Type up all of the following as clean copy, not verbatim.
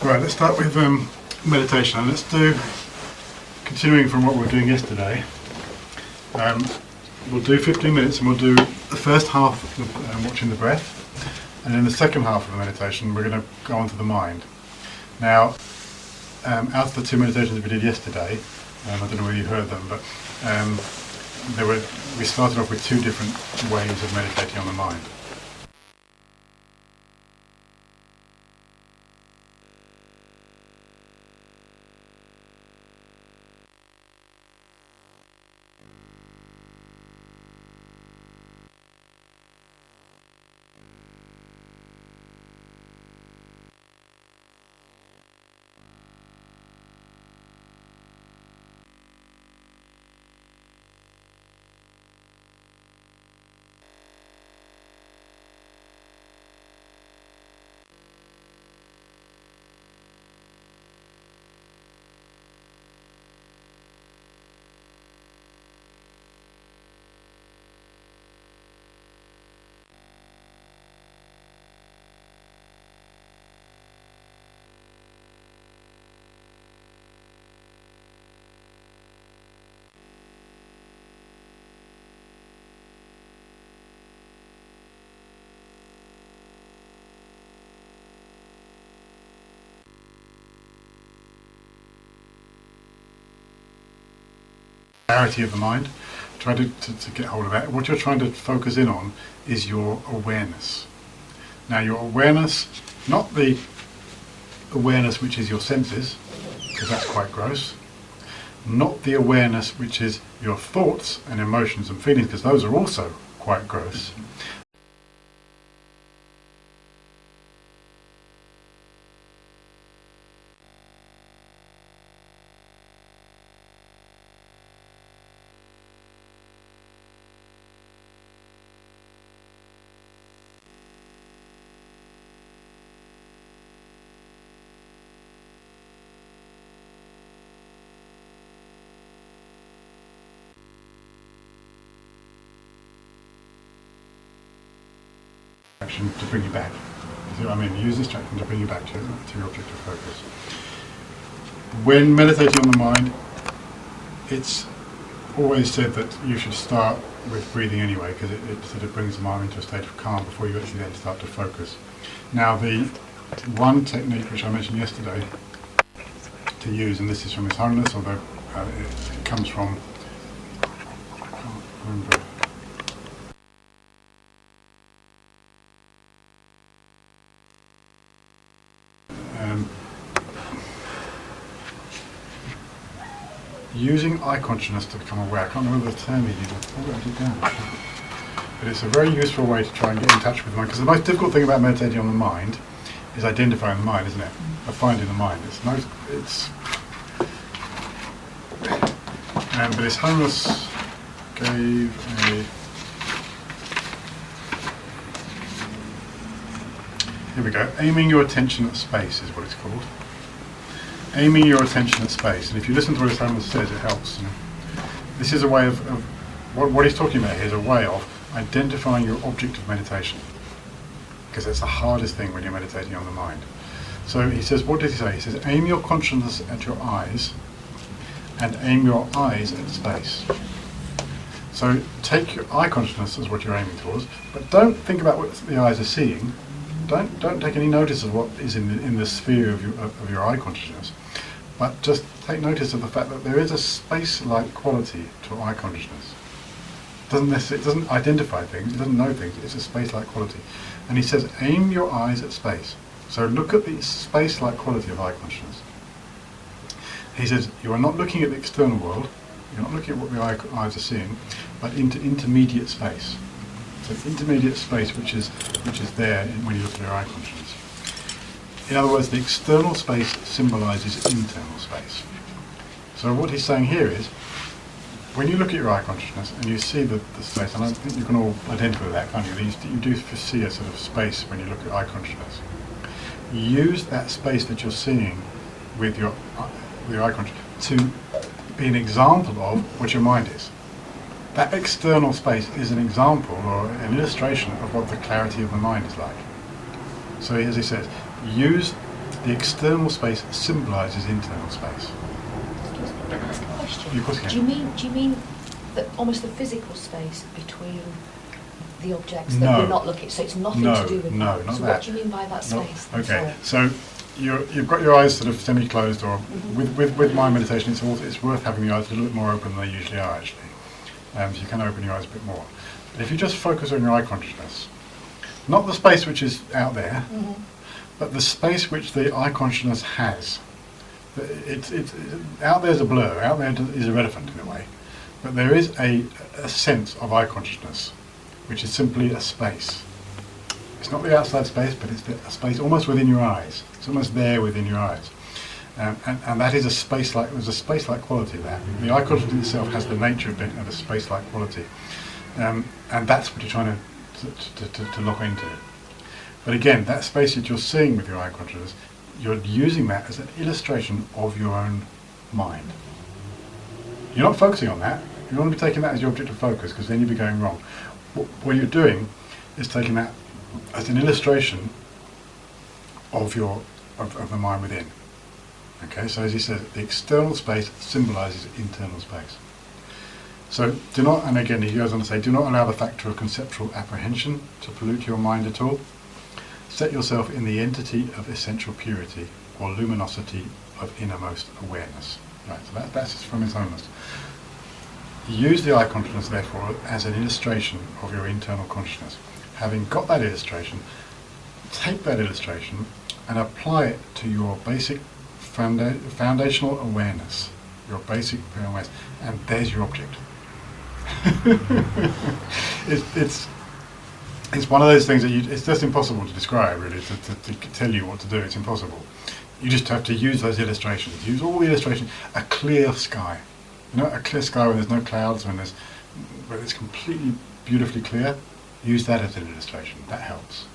Right, let's start with meditation. And let's do, continuing from what we were doing yesterday, we'll do 15 minutes and we'll do the first half of watching the breath, and then the second half of the meditation we're going to go on to the mind. Now, out of the two meditations we did yesterday, I don't know whether you heard them, but we started off with two different ways of meditating on the mind. Clarity of the mind. Try to get hold of that. What you're trying to focus in on is your awareness. Now, your awareness, not the awareness which is your senses, because that's quite gross, not the awareness which is your thoughts and emotions and feelings, because those are also quite gross. To bring you back. You see what I mean? Use distraction to bring you back to your object of focus. When meditating on the mind, it's always said that you should start with breathing anyway, because it sort of brings the mind into a state of calm before you actually then start to focus. Now, the one technique which I mentioned yesterday to use, and this is from His Holiness, although it comes from, I can't remember. Using eye consciousness to become aware. I can't remember the term he used. I wrote it down. But it's a very useful way to try and get in touch with the mind, because the most difficult thing about meditating on the mind is identifying the mind, isn't it? Or finding the mind. But His Holiness gave a... Here we go. Aiming your attention at space is what it's called. Aiming your attention at space. And if you listen to what His Holiness says, it helps. This is a way of what he's talking about here is a way of identifying your object of meditation. Because that's the hardest thing when you're meditating on the mind. So he says, what does he say? He says, aim your consciousness at your eyes and aim your eyes at space. So take your eye consciousness as what you're aiming towards, but don't think about what the eyes are seeing. Don't take any notice of what is in the sphere of your eye consciousness, but just take notice of the fact that there is a space-like quality to eye consciousness. It doesn't identify things, it doesn't know things, it's a space-like quality. And he says, aim your eyes at space. So look at the space-like quality of eye consciousness. He says, you are not looking at the external world, you're not looking at what the eyes are seeing, but into intermediate space. So intermediate space which is there when you look at your eye consciousness. In other words, the external space symbolises internal space. So what he's saying here is, when you look at your eye consciousness and you see the space, and I think you can all identify with that, can't you? You do see a sort of space when you look at eye consciousness. Use that space that you're seeing with your eye consciousness to be an example of what your mind is. That external space is an example or an illustration of what the clarity of the mind is like. So as he says, use the external space symbolises internal space. Can I ask a question? Of course you can. Do you mean that almost the physical space between the objects that No. we're not looking at? So it's nothing No, to do with no, that. not so that. what do you mean by that space? I'm Okay, sorry. so you've got your eyes sort of semi-closed, or with mind meditation, it's worth having the eyes a little bit more open than they usually are, actually. So you can open your eyes a bit more. But if you just focus on your eye consciousness, not the space which is out there, but the space which the eye consciousness has. It's out there's a blur, out there is irrelevant in a way, but there is a sense of eye consciousness, which is simply a space. It's not the outside space, but it's a space almost within your eyes. It's almost there within your eyes. And that is a space-like, there's a space-like quality there. The eye consciousness itself has the nature of a space-like quality. And that's what you're trying to lock into. But again, that space that you're seeing with your eye consciousness, you're using that as an illustration of your own mind. You're not focusing on that. You don't want to be taking that as your object of focus, because then you'd be going wrong. What you're doing is taking that as an illustration of the mind within. Okay, so as he says, the external space symbolises internal space. So do not, and again he goes on to say, do not allow the factor of conceptual apprehension to pollute your mind at all. Set yourself in the entity of essential purity or luminosity of innermost awareness. Right, so that's from his own list. Use the eye consciousness, therefore, as an illustration of your internal consciousness. Having got that illustration, take that illustration and apply it to your basic foundational awareness, your basic awareness, and there's your object. It's one of those things that it's just impossible to describe, really, to tell you what to do. It's impossible. You just have to use those illustrations. Use all the illustrations. A clear sky. You know, a clear sky when there's no clouds, when it's completely beautifully clear. Use that as an illustration. That helps.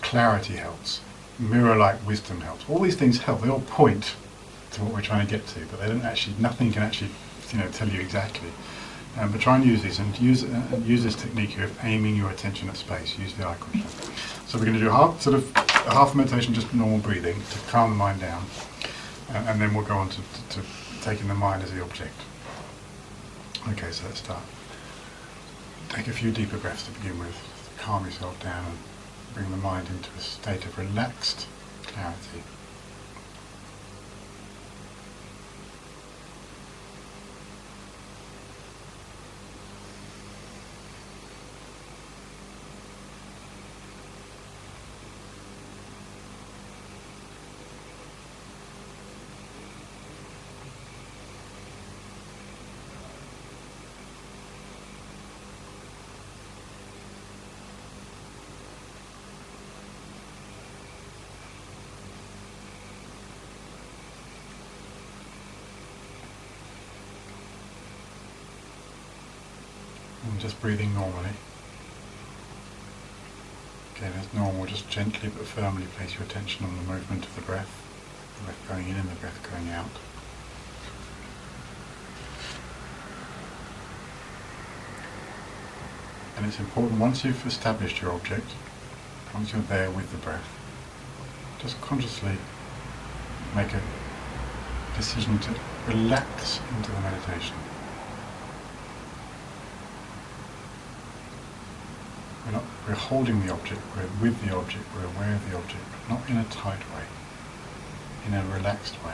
Clarity helps. Mirror-like wisdom helps. All these things help. They all point to what we're trying to get to, but they don't actually. Nothing can actually, tell you exactly. But try and use these, and use this technique here of aiming your attention at space. Use the eye consciousness. So we're going to do a half meditation, just normal breathing to calm the mind down, and then we'll go on to taking the mind as the object. Okay, so let's start. Take a few deeper breaths to begin with. Calm yourself down and bring the mind into a state of relaxed clarity. And just breathing normally. Again, as normal, just gently but firmly place your attention on the movement of the breath going in and the breath going out. And it's important, once you've established your object, once you're there with the breath, just consciously make a decision to relax into the meditation. We're holding the object, we're with the object, we're aware of the object, not in a tight way, in a relaxed way.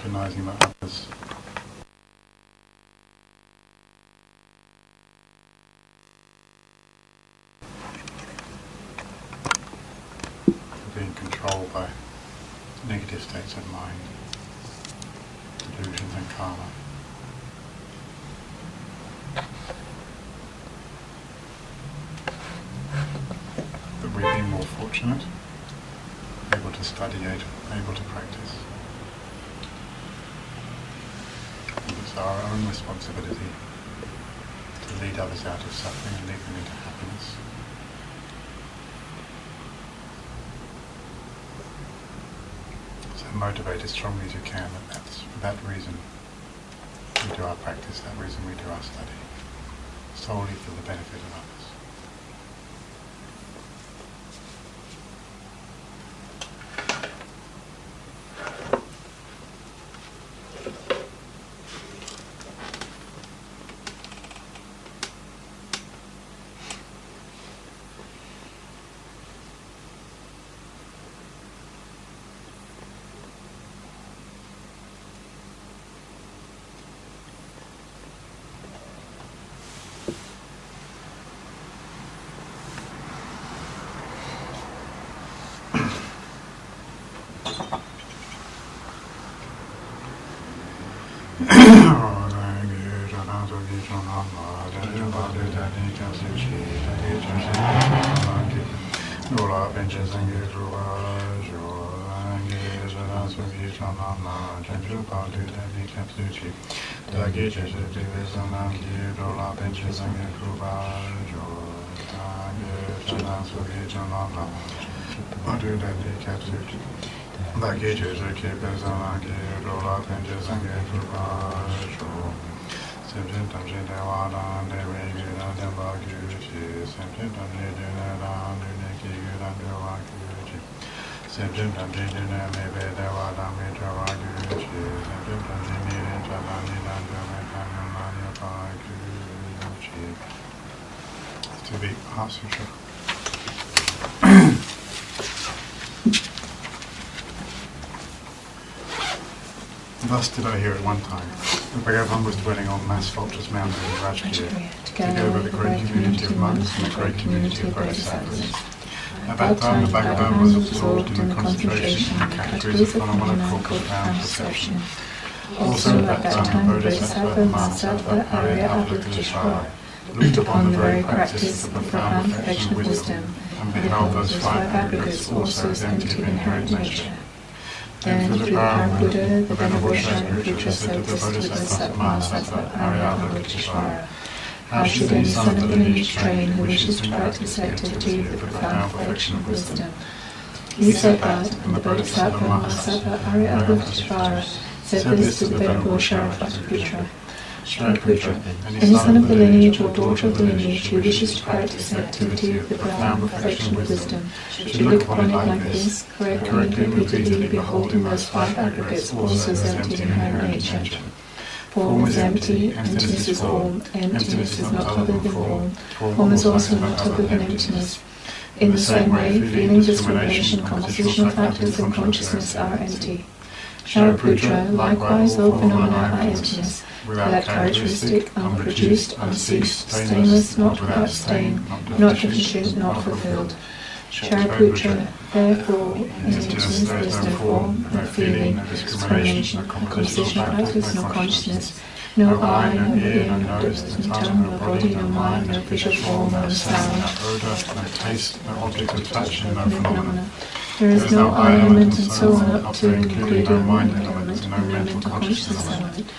recognizing that others are being controlled by negative states of mind, delusions and karma. That we've been more fortunate, able to study, able to practice. And it's our own responsibility to lead others out of suffering and lead them into happiness. So motivate as strongly as you can that's for that reason we do our practice, that reason we do our study, solely for the benefit of others. To the Heart Sutra. Thus did I hear at one time, the Bhagavan was dwelling on Masvotras mountain in Rajgir, together with a great community of monks and a great community of bodhisattvas. At that time, the Bhagavan was absorbed in the concentration and categories of phenomena called profound perception. Also at that time, Bodhisattva Mahasattva Arya Avalokiteshvara looked upon the very practice of the profound perfection of wisdom, and beheld those five aggregates also as empty of inherent nature. Then, through the power of Buddha, the Venerable Shariputra said this to the Bodhisattva Mahasattva Arya Avalokiteshvara: how should any son of the lineage train who wishes to practice activity of the profound perfection of wisdom? He said that, and the Bodhisattva Mahasattva Arya Avalokiteshvara said this to the Venerable Shariputra. Shariputra, any son of the lineage or daughter of the lineage who wishes to practice activity of the profound perfection of wisdom should look upon it like this, correctly and repeatedly beholding those five aggregates also as empty of inherent nature. Form is empty, emptiness is form, emptiness is not other than form, form is also not other than emptiness. In the same way, feeling, discrimination, compositional factors and consciousness are empty. Shariputra, likewise all phenomena are emptiness, without characteristic, unproduced, unceased, stainless, not without stain, not deficient, not fulfilled. Shariputra, therefore, in emptiness there is no form, no feeling, no discrimination, no compositional factors, no consciousness, no eye, no ear, no nose, no tongue, no body, no mind, no visual form, no sound, no odour, no taste, no object of touch, and no phenomena. There is no eye element and so on up to and including no mind element and no mental consciousness element.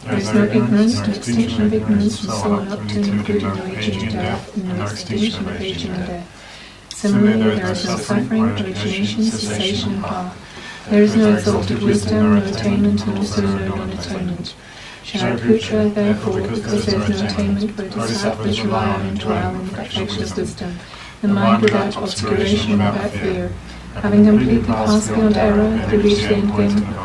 There is no ignorance, no extinction of ignorance, and so on up to and including no aging and death, and no extinction of aging and death. Similarly, there is no suffering, origination, cessation, and path. There is no exalted wisdom, no attainment, and also no non-attainment. Shariputra, therefore, because there is no attainment, bodhisattvas rely on and dwell in the perfection of wisdom, the mind without obscuration and without fear, having completely passed beyond error, they reach the end game.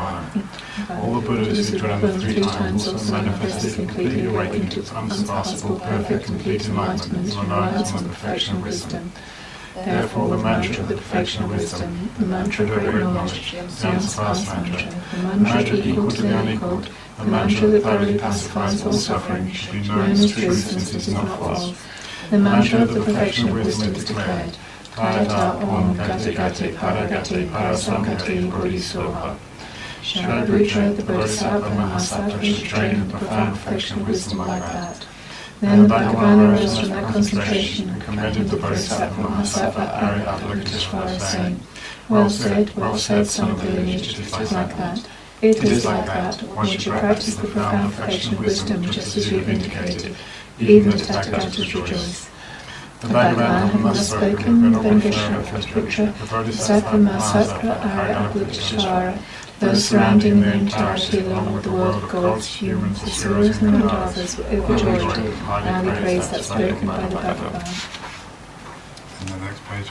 All the Buddhas who dwell the 3 times also manifested completely awakened to unsurpassable, perfect, complete enlightenment and reliance on the perfection of wisdom. Therefore, the mantra of the perfection of wisdom, the mantra of great knowledge, the unsurpassed mantra, the mantra equal to the unequalled, the mantra that thoroughly pacifies all suffering, should be known as truth since it is not false. The mantra of the perfection of wisdom is declared. Tayata Om Gati Gati Paragati Parasamgati Bodhisoha. Shariputra, the Bodhisattva Mahasattva, should train in the profound perfection of wisdom like that. Then the Bhagavana rose from that concentration and commended the Bodhisattva Mahasattva Arya Avalokiteshvara, saying, well said, son of the lineage, it is like that. It is like that. One should practice the profound perfection of wisdom just as you have indicated, even the Tathagatas rejoice. The Bhagavan, having thus spoken, then Vishnuputra, the Bodhisattva Mahasattva Arya Avalokiteshvara, those surrounding the entirety along with the world of gods, humans, asuras and Mandavas were overjoyed, and highly praised that spoken by the Bhagavan. And the next page.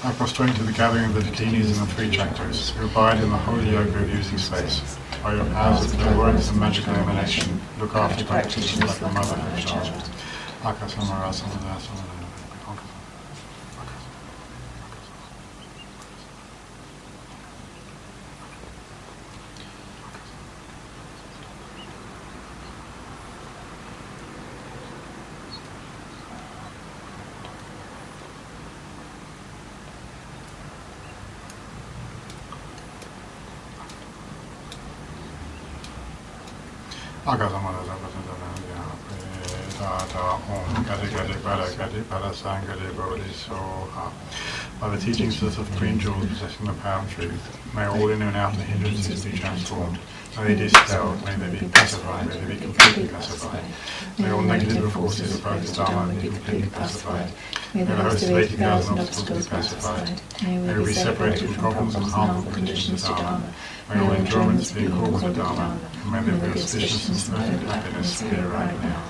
I prostrate to the gathering of the Dakinis and the three chakras, who abide in the holy yoga of using space. By your powers of clear words and magical emanation, look after practitioners like a mother and a child. Akasamara Samana Samana. By the teachings of the Supreme Jewels possessing the power of truth, may all inner and outer hindrances be transformed. May they be dispelled, may they be pacified, may they be completely pacified. May all negative forces of both the Dharma be completely pacified. May the host of 80,000 obstacles be pacified. May we be separated from problems and harmful conditions to Dharma. May all enjoyments be in accord with the Dharma. And may there be auspicious and perfect happiness here right now.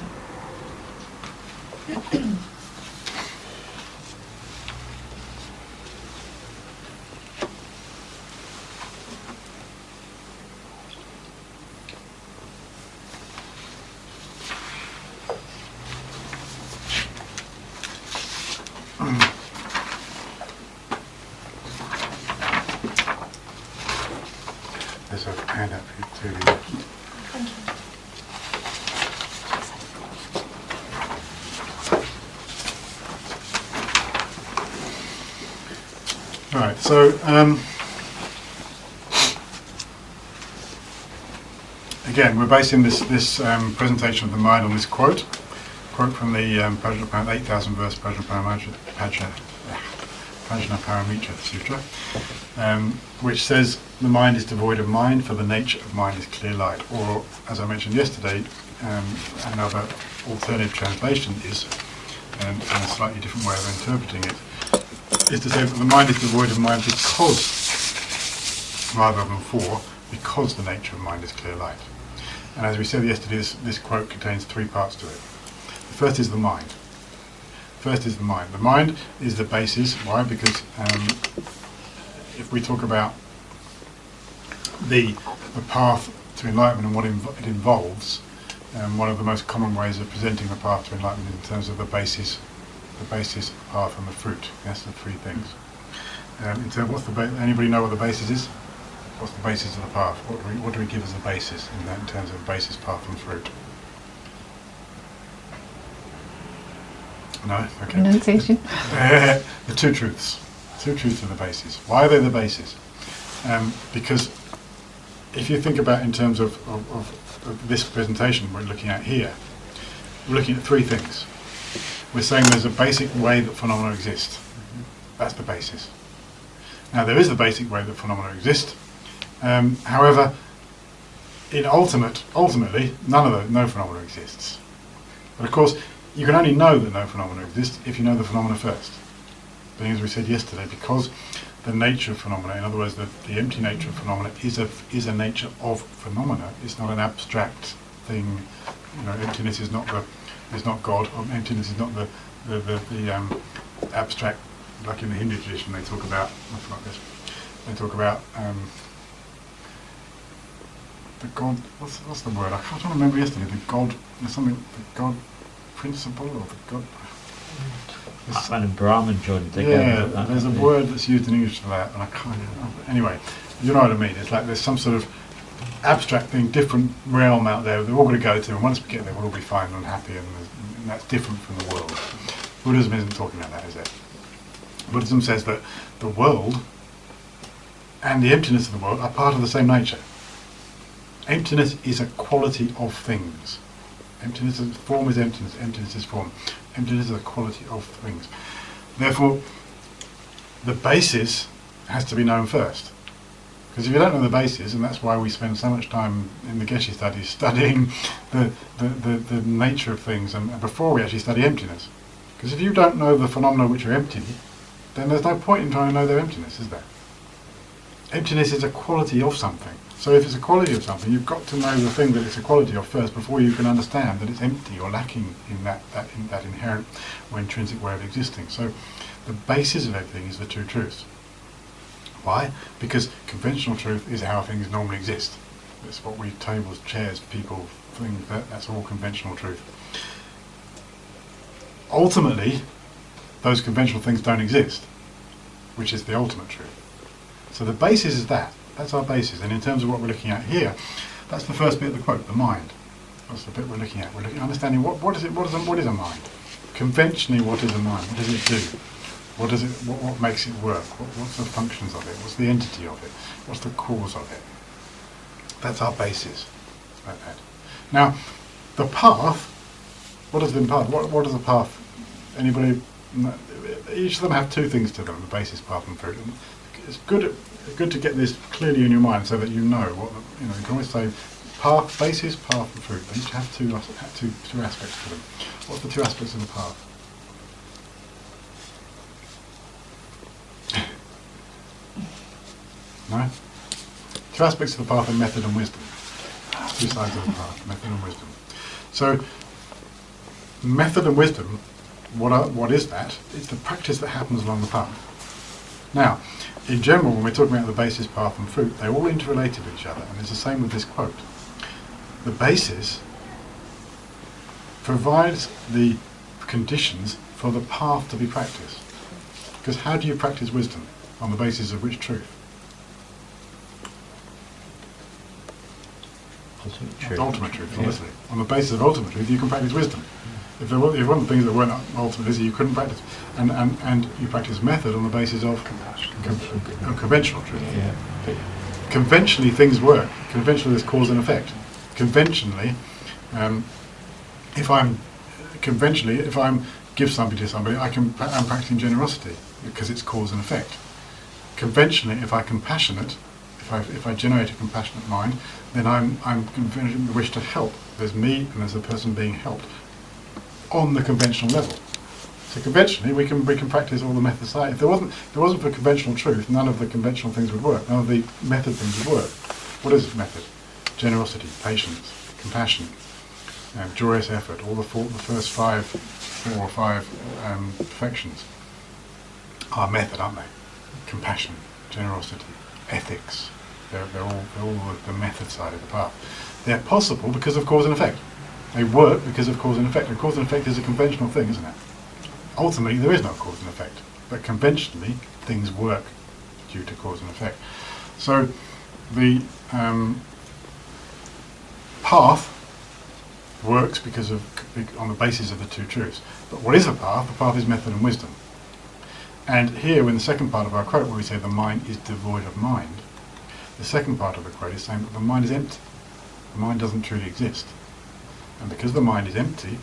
There's a handout for you too. Thank you. Right, so again, we're basing this presentation of the mind on this quote from the Prajnaparamita 8,000 verse Prajnaparamita Sutra, which says the mind is devoid of mind, for the nature of mind is clear light. Or, as I mentioned yesterday, another alternative translation is, and a slightly different way of interpreting it, is to say that the mind is devoid of mind because, rather than for, because the nature of mind is clear light. And as we said yesterday, this quote contains three parts to it. The first is the mind. The mind is the basis. Why? Because if we talk about the path to enlightenment and what it involves, one of the most common ways of presenting the path to enlightenment in terms of the basis, path, and the fruit. Yes, the three things. In terms, anybody know what the basis is? What's the basis of the path? What do we give as the basis in terms of basis, path, and fruit? No? Okay. Renunciation. The two truths. Two truths are the basis. Why are they the basis? Because if you think about in terms of this presentation we're looking at here, we're looking at three things. We're saying there's a basic way that phenomena exist. That's the basis. Now there is the basic way that phenomena exist. However, ultimately, no phenomena exists. But of course, you can only know that no phenomena exists if you know the phenomena first. Being as we said yesterday, because the nature of phenomena, in other words, the empty nature of phenomena is a nature of phenomena. It's not an abstract thing. Emptiness is not God. Or emptiness is not the abstract. Like in the Hindu tradition, they talk about. I forgot this. They talk about the God. What's the word? I can't remember yesterday. The God. There's something. The God principle or the God. It's- And Brahman joined together. yeah, there's a word that's used in English for that, and I can't. Anyway, you know what I mean. It's like there's some sort of abstract thing, different realm out there. They're all going to go to, and once we get there, we'll all be fine and happy, and that's different from the world. Buddhism isn't talking about that, is it? Buddhism says that the world and the emptiness of the world are part of the same nature. Emptiness is a quality of things. Emptiness is form is emptiness. Emptiness is form. Emptiness is a quality of things. Therefore, the basis has to be known first. Because if you don't know the basis, and that's why we spend so much time in the Geshe studies studying the nature of things, and before we actually study emptiness. Because if you don't know the phenomena which are empty, then there's no point in trying to know their emptiness, is there? Emptiness is a quality of something. So if it's a quality of something, you've got to know the thing that it's a quality of first before you can understand that it's empty or lacking in that inherent or intrinsic way of existing. So the basis of everything is the two truths. Why? Because conventional truth is how things normally exist. It's what we tables, chairs, people, things, that's all conventional truth. Ultimately, those conventional things don't exist, which is the ultimate truth. So the basis is that. That's our basis. And in terms of what we're looking at here, that's the first bit of the quote, the mind. That's the bit we're looking at. We're looking at understanding what is a mind? Conventionally, what is a mind? What does it do? What makes it work? What's the functions of it? What's the entity of it? What's the cause of it? That's our basis. Like that. Now, the path, what is the path? What is the path? Anybody? Each of them have two things to them, the basis, path and fruit. And it's good to get this clearly in your mind so that you know what, you can always say path, basis, path and fruit. They each have two aspects to them. What's the two aspects of the path? No? Two aspects of the path are method and wisdom. Two sides of the path, method and wisdom. So, method and wisdom, what is that? It's the practice that happens along the path. Now, in general, when we're talking about the basis, path and fruit, they're all interrelated with each other, and it's the same with this quote. The basis provides the conditions for the path to be practiced. Because how do you practice wisdom? On the basis of which truth? Ultimate truth. Ultimate truth, obviously. On the basis of ultimate truth, you can practice wisdom. If one of the things that weren't ultimate, you couldn't practice. And you practice method on the basis of conventional truth. Yeah. Conventionally, things work. Conventionally, there's cause and effect. Conventionally, if I'm give something to somebody, I'm practicing generosity because it's cause and effect. Conventionally, if I'm compassionate, if I generate a compassionate mind, then I'm conventionally wish to help. There's me and there's the person being helped on the conventional level. So conventionally, we can practice all the method side. If it wasn't for conventional truth, none of the conventional things would work. None of the method things would work. What is method? Generosity, patience, compassion, joyous effort. All the first four or five perfections are method, aren't they? Compassion, generosity, ethics. They're all the method side of the path. They're possible because of cause and effect. They work because of cause and effect. And cause and effect is a conventional thing, isn't it? Ultimately, there is no cause and effect. But conventionally, things work due to cause and effect. So, the path works on the basis of the two truths. But what is a path? The path is method and wisdom. And here, in the second part of our quote, where we say the mind is devoid of mind, the second part of the quote is saying that the mind is empty. The mind doesn't truly exist. And because the mind is empty,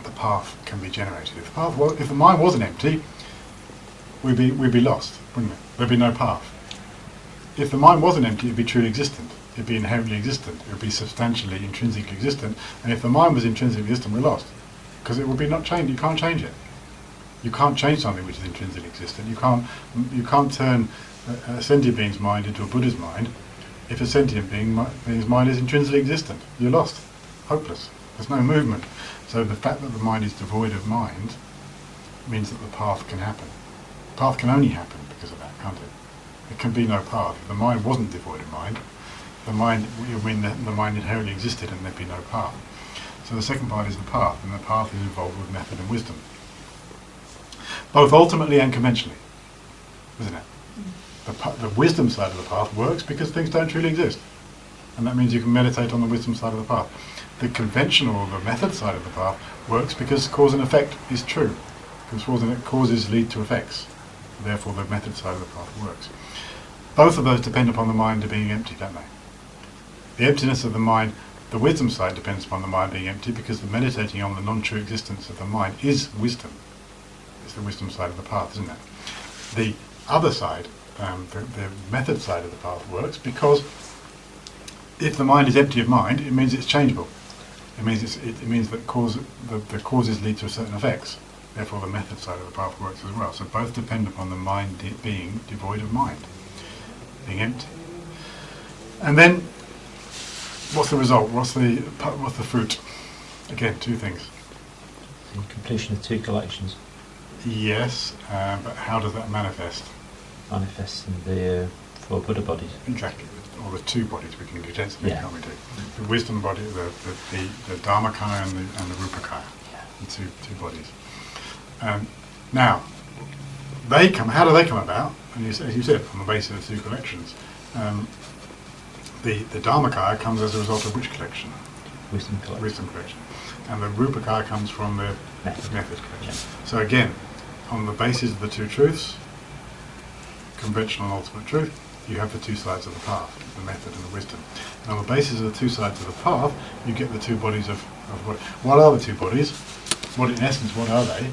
the path can be generated. If the mind wasn't empty, we'd be lost, wouldn't it? There'd be no path. If the mind wasn't empty, it'd be truly existent. It'd be inherently existent. It would be substantially, intrinsically existent. And if the mind was intrinsically existent, we're lost. Because it would be not changed. You can't change it. You can't change something which is intrinsically existent. You can't turn a sentient being's mind into a Buddha's mind. If a sentient being's mind is intrinsically existent, you're lost. Hopeless. There's no movement. So the fact that the mind is devoid of mind means that the path can happen. The path can only happen because of that, can't it? There can be no path. If the mind wasn't devoid of mind, the mind inherently existed and there'd be no path. So the second part is the path, and the path is involved with method and wisdom. both ultimately and conventionally, isn't it? The wisdom side of the path works because things don't truly exist. And that means you can meditate on the wisdom side of the path. The conventional or the method side of the path works because cause and effect is true. Because causes lead to effects. Therefore the method side of the path works. Both of those depend upon the mind being empty, don't they? The emptiness of the mind, the wisdom side depends upon the mind being empty because the meditating on the non-true existence of the mind is wisdom. It's the wisdom side of the path, isn't it? The other side, the method side of the path works because if the mind is empty of mind, it means it's changeable. It means that the causes lead to certain effects. Therefore, the method side of the path works as well. So both depend upon the mind being devoid of mind, being empty. And then, what's the result? What's the fruit? Again, two things. The completion of two collections Yes, but how does that manifest? manifests in the four Buddha bodies. Exactly, or the two bodies we can do Tenzin, Yeah. can't we do? The wisdom body, the Dharmakaya and the Rupakaya, the two bodies. Now, how do they come about? And as you said, on the basis of the two collections. The Dharmakaya comes as a result of which collection? Wisdom collection. Wisdom collection. And the Rupakaya comes from the method collection. Yeah. So again, on the basis of the two truths, conventional and ultimate truth, you have the two sides of the path, the method and the wisdom. And on the basis of the two sides of the path, you get the two bodies of what are the two bodies? In essence, what are they?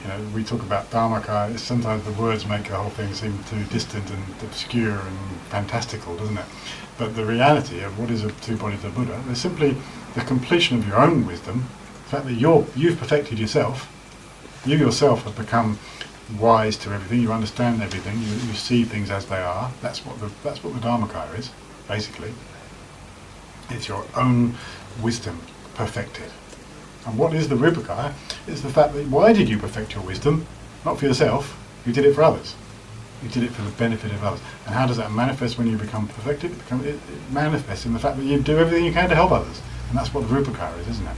You know, we talk about Dharmakaya, sometimes the words make the whole thing seem too distant and obscure and fantastical, doesn't it? But the reality of what is the two bodies of Buddha is simply the completion of your own wisdom, the fact that you've perfected yourself, you yourself have become wise to everything, you understand everything, you see things as they are. That's what the Dharmakaya is, basically. It's your own wisdom perfected. And what is the Rupakaya? It's the fact that why did you perfect your wisdom? Not for yourself, you did it for others. You did it for the benefit of others. And how does that manifest when you become perfected? It manifests in the fact that you do everything you can to help others. And that's what the Rupakaya is, isn't it?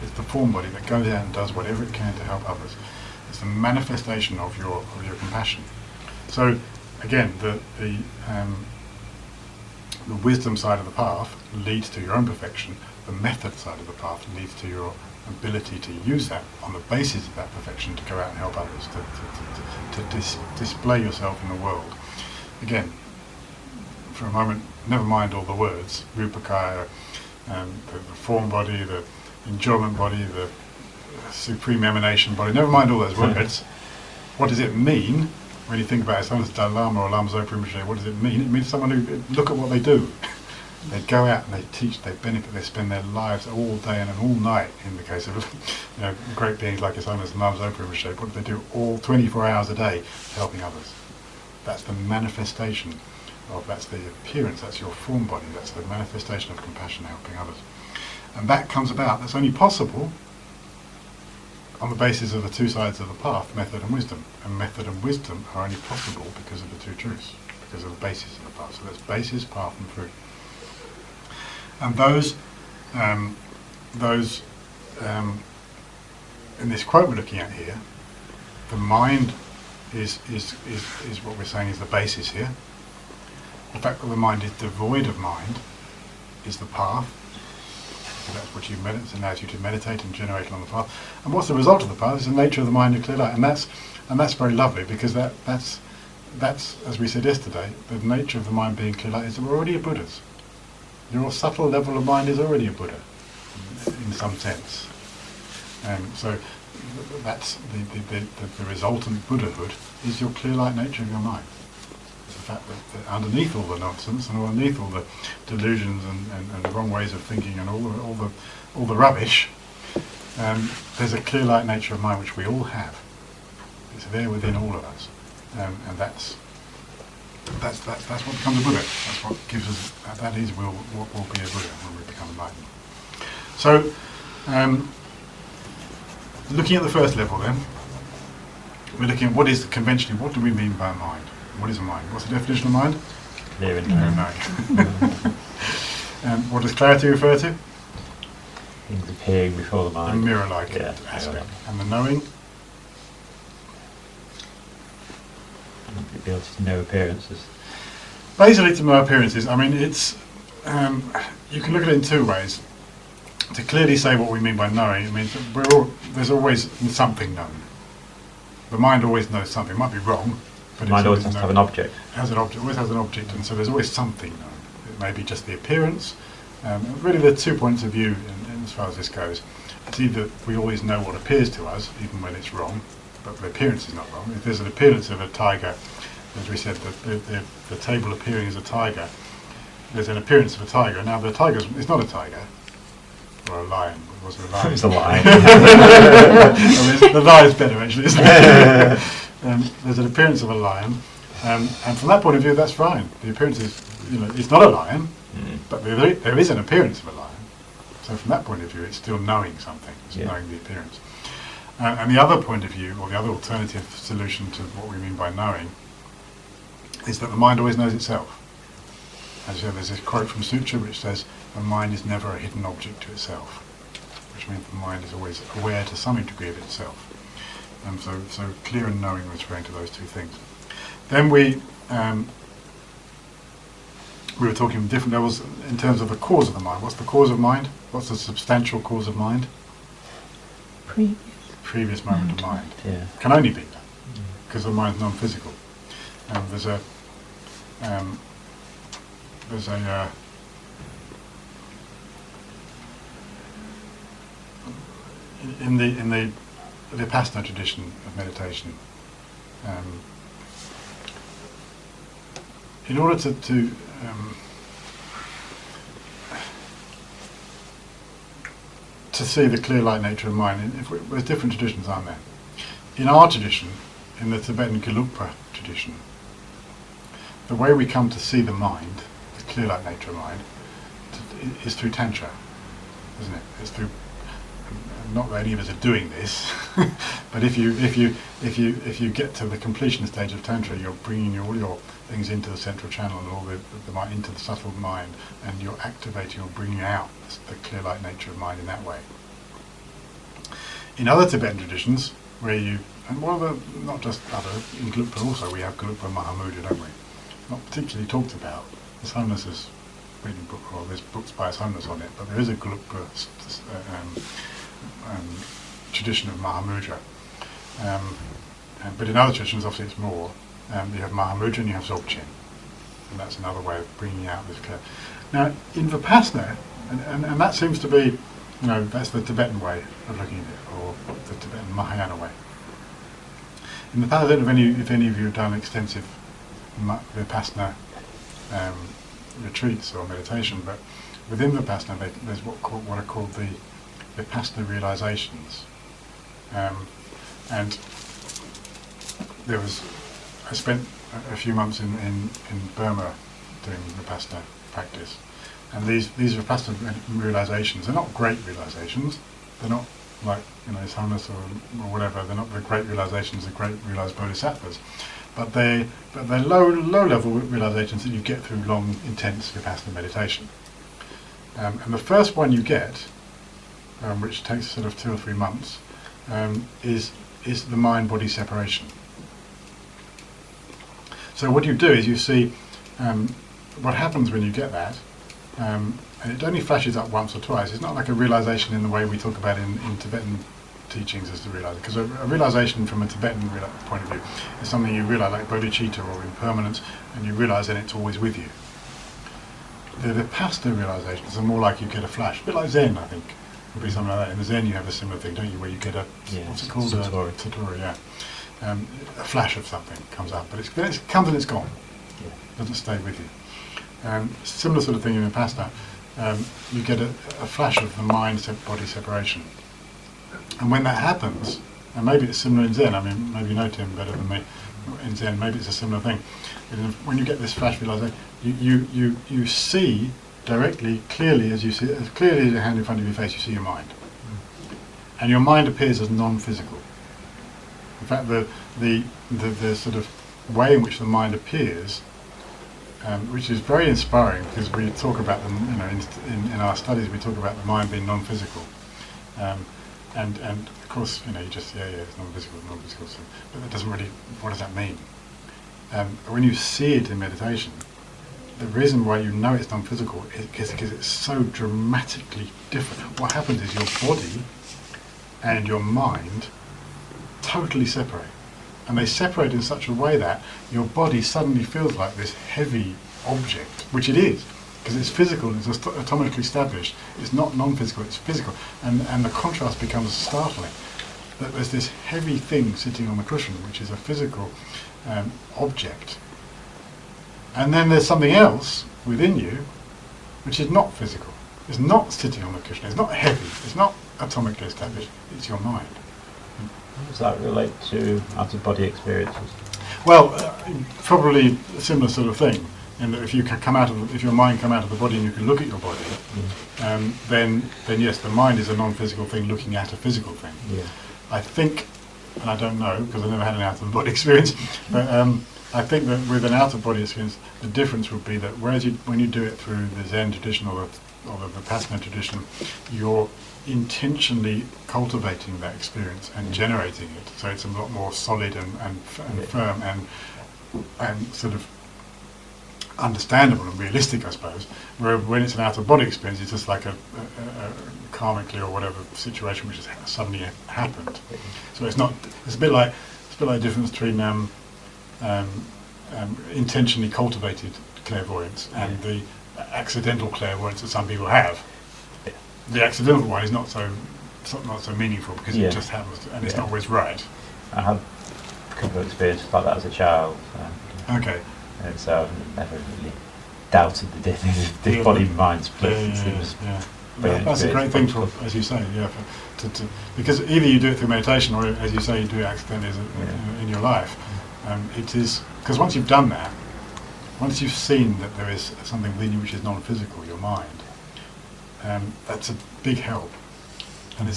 It's the form body that goes out and does whatever it can to help others. It's the manifestation of your compassion. So again, the wisdom side of the path leads to your own perfection. The method side of the path leads to your ability to use that on the basis of that perfection to go out and help others, to display yourself in the world. Again, for a moment, never mind all the words, Rupakaya, the form body, the enjoyment body, the supreme emanation body, never mind all those words. What does it mean when you think about it? Someone's Dalai Lama or Lama Zopa Rinpoche, what does it mean? It means someone who, look at what they do. They go out and they teach, they benefit, they spend their lives all day and all night, in the case of great beings like His Holiness Lama Zopa Rinpoche. What do they do? All 24 hours a day helping others. That's the manifestation that's the appearance, that's your form body, that's the manifestation of compassion helping others. And that comes about, that's only possible on the basis of the two sides of the path, method and wisdom. And method and wisdom are only possible because of the two truths, because of the basis of the path. So that's basis, path and fruit. And those in this quote we're looking at here, the mind is what we're saying is the basis here. The fact that the mind is devoid of mind is the path. So that's what it allows you to meditate and generate along the path. And what's the result of the path is the nature of the mind of clear light. And that's very lovely because that's as we said yesterday, the nature of the mind being clear light is that we're already Buddhas. Your subtle level of mind is already a Buddha, in some sense. So that's the resultant Buddhahood is your clear light nature of your mind. It's the fact that underneath all the nonsense and underneath all the delusions and the wrong ways of thinking and all the rubbish, there's a clear light nature of mind which we all have. It's there within all of us, and that's what becomes a Buddha. That's what gives us. That is what will be a Buddha when we become enlightened. So, looking at the first level, then we're looking at what is conventionally. What do we mean by mind? What is a mind? What's the definition of mind? Clear and knowing. And what does clarity refer to? Things appearing before the The mind. mirror-like Yeah, aspect. mirror-like. And the knowing? ability to know appearances. Basically, to know appearances, I mean, it's you can look at it in two ways. To clearly say what we mean by knowing, it means that there's always something known. The mind always knows something. It might be wrong, but The mind always has to have an object. Has an object, always has an object, and so there's always something known. It may be just the appearance. Really, there are 2 points of view in as far as this goes. It's either we always know what appears to us, even when it's wrong, but the appearance is not wrong. If there's an appearance of a tiger, as we said, the table appearing as a tiger, there's an appearance of a tiger. Now, the tiger is not a tiger, or a lion. It wasn't a lion. It's a lion. I mean, the lion's better, actually, isn't it? There's an appearance of a lion, and from that point of view, that's fine. The appearance is, it's not a lion, but there is an appearance of a lion. So from that point of view, it's still knowing something. It's knowing the appearance. And the other point of view, or the other alternative solution to what we mean by knowing, is that the mind always knows itself. As you know, there's this quote from Sutra which says, the mind is never a hidden object to itself, which means the mind is always aware to some degree of itself. And so clear and knowing was referring to those two things. Then we were talking on different levels in terms of the cause of the mind. What's the cause of mind? What's the substantial cause of mind? Previous moment of mind. Yeah. Can only be that, because the mind is non-physical. There's a in the Vipassana tradition of meditation, in order to see the clear light nature of mind, there's different traditions, aren't there? In our tradition, in the Tibetan Gelugpa tradition, the way we come to see the mind, the clear light nature of mind, is through Tantra, isn't it? It's through, not that any of us are doing this, but if you get to the completion stage of Tantra, you're bringing all your things into the central channel and all the mind into the subtle mind, and you're activating or bringing out the clear light nature of mind in that way. In other Tibetan traditions, where not just other, in Gelugpa also, we have Gelugpa Mahamudra, don't we? Not particularly talked about. His Holiness is reading book, or there's books by His Holiness on it, but there is a Gelugpa tradition of Mahamudra. But in other traditions, obviously it's more. You have Mahamudra and you have Dzogchen, and that's another way of bringing out this clear. Now, in Vipassana, and that seems to be, that's the Tibetan way of looking at it, or the Tibetan Mahayana way. In the past, I don't know if any of you have done extensive Vipassana retreats or meditation, but within Vipassana there's what are called the Vipassana realizations. And I spent a few months in Burma doing Vipassana practice, and these Vipassana realizations, they're not great realizations, they're not like His Holiness or whatever, they're not the great realizations, the great realized bodhisattvas, but they're low level realizations that you get through long, intense Vipassana meditation. And the first one you get, which takes sort of 2 or 3 months, is the mind-body separation. So what you do is you see what happens when you get that, and it only flashes up once or twice. It's not like a realization in the way we talk about in Tibetan teachings as the realization, because a realization from a Tibetan point of view is something you realize, like bodhicitta or impermanence, and you realize that it's always with you. The Vipassana realizations are more like you get a flash, a bit like Zen, I think, would be something like that. In the Zen you have a similar thing, don't you, where you get what's it called? Satori, yeah. A flash of something comes up, but it comes and it's gone. It doesn't stay with you. Similar sort of thing in Vipassana. You get a flash of the mind-body separation. And when that happens, and maybe it's similar in Zen, I mean, maybe you know Tim better than me, in Zen, maybe it's a similar thing. When you get this flash realization, you see directly, clearly as your hand in front of your face, you see your mind. And your mind appears as non-physical. In fact, the sort of way in which the mind appears, which is very inspiring, because we talk about them, in our studies we talk about the mind being non-physical, and of course, you just it's non-physical, so, but that doesn't really. What does that mean? When you see it in meditation, the reason why you know it's non-physical is because it's so dramatically different. What happens is your body and your mind totally separate. And they separate in such a way that your body suddenly feels like this heavy object, which it is, because it's physical, it's atomically established. It's not non-physical, it's physical. And the contrast becomes startling. That there's this heavy thing sitting on the cushion, which is a physical object. And then there's something else within you, which is not physical. It's not sitting on the cushion, it's not heavy, it's not atomically established, it's your mind. How does that relate to out-of-body experiences? Well, probably a similar sort of thing. In that if you can come out of, if your mind come out of the body and you can look at your body, then yes, the mind is a non-physical thing looking at a physical thing. Yeah. I think, and I don't know because I've never had an out-of-body experience, but I think that with an out-of-body experience, the difference would be that whereas when you do it through the Zen tradition or the Vipassana tradition, you're intentionally cultivating that experience and generating it, so it's a lot more solid and firm and sort of understandable and realistic, I suppose. Where when it's an out-of-body experience, it's just like a karmically or whatever situation which has suddenly happened. So it's not. It's a bit like the difference between intentionally cultivated clairvoyance and the accidental clairvoyance that some people have. The accidental one is not so meaningful because it just happens and it's not always right. I had a couple of experiences like that as a child. Okay. And so I've never really doubted the difference of the body-mind split. That's a great thing for, as you say, to because either you do it through meditation or, as you say, you do it accidentally in your life. It is because once you've done that, once you've seen that there is something within you which is non-physical, your mind, that's a big help, and it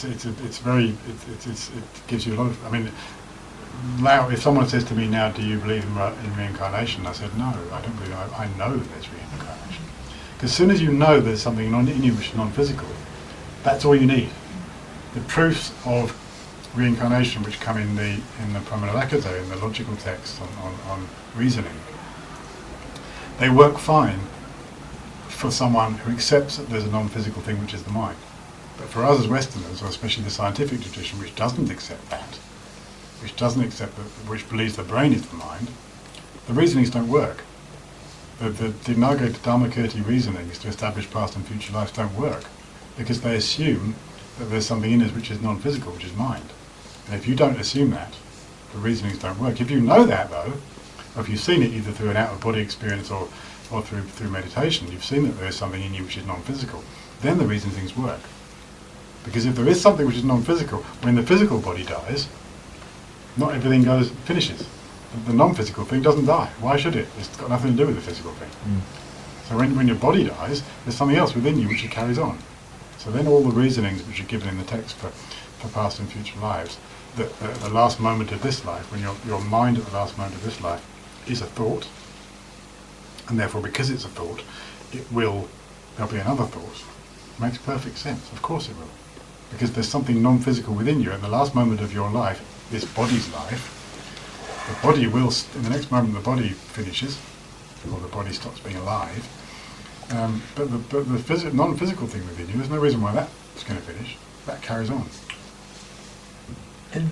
gives you a lot of. I mean, now if someone says to me now, "Do you believe in reincarnation?" I said, "No, I don't believe. I know there's reincarnation." Because as soon as you know there's something in you which is non-physical, that's all you need. The proofs of reincarnation which come in the Brahmanalakkhata, in the logical texts on reasoning, they work fine for someone who accepts that there's a non-physical thing which is the mind. But for us as Westerners, or especially the scientific tradition which doesn't accept that, which believes the brain is the mind, the reasonings don't work. The Nagata Dharmakirti reasonings to establish past and future lives don't work because they assume that there's something in us which is non-physical, which is mind. And if you don't assume that, the reasonings don't work. If you know that though, or if you've seen it either through an out-of-body experience or through meditation, you've seen that there is something in you which is non-physical, then the reasonings work. Because if there is something which is non-physical, when the physical body dies, not everything finishes. The non-physical thing doesn't die. Why should it? It's got nothing to do with the physical thing. So when your body dies, there's something else within you which it carries on. So then all the reasonings which are given in the text for past and future lives, the last moment of this life, when your mind at the last moment of this life is a thought, and therefore because it's a thought, there'll be another thought. It makes perfect sense. Of course it will. Because there's something non-physical within you at the last moment of your life, this body's life. The body will, in the next moment the body finishes, or the body stops being alive, but the non-physical thing within you, there's no reason why that's going to finish. That carries on. And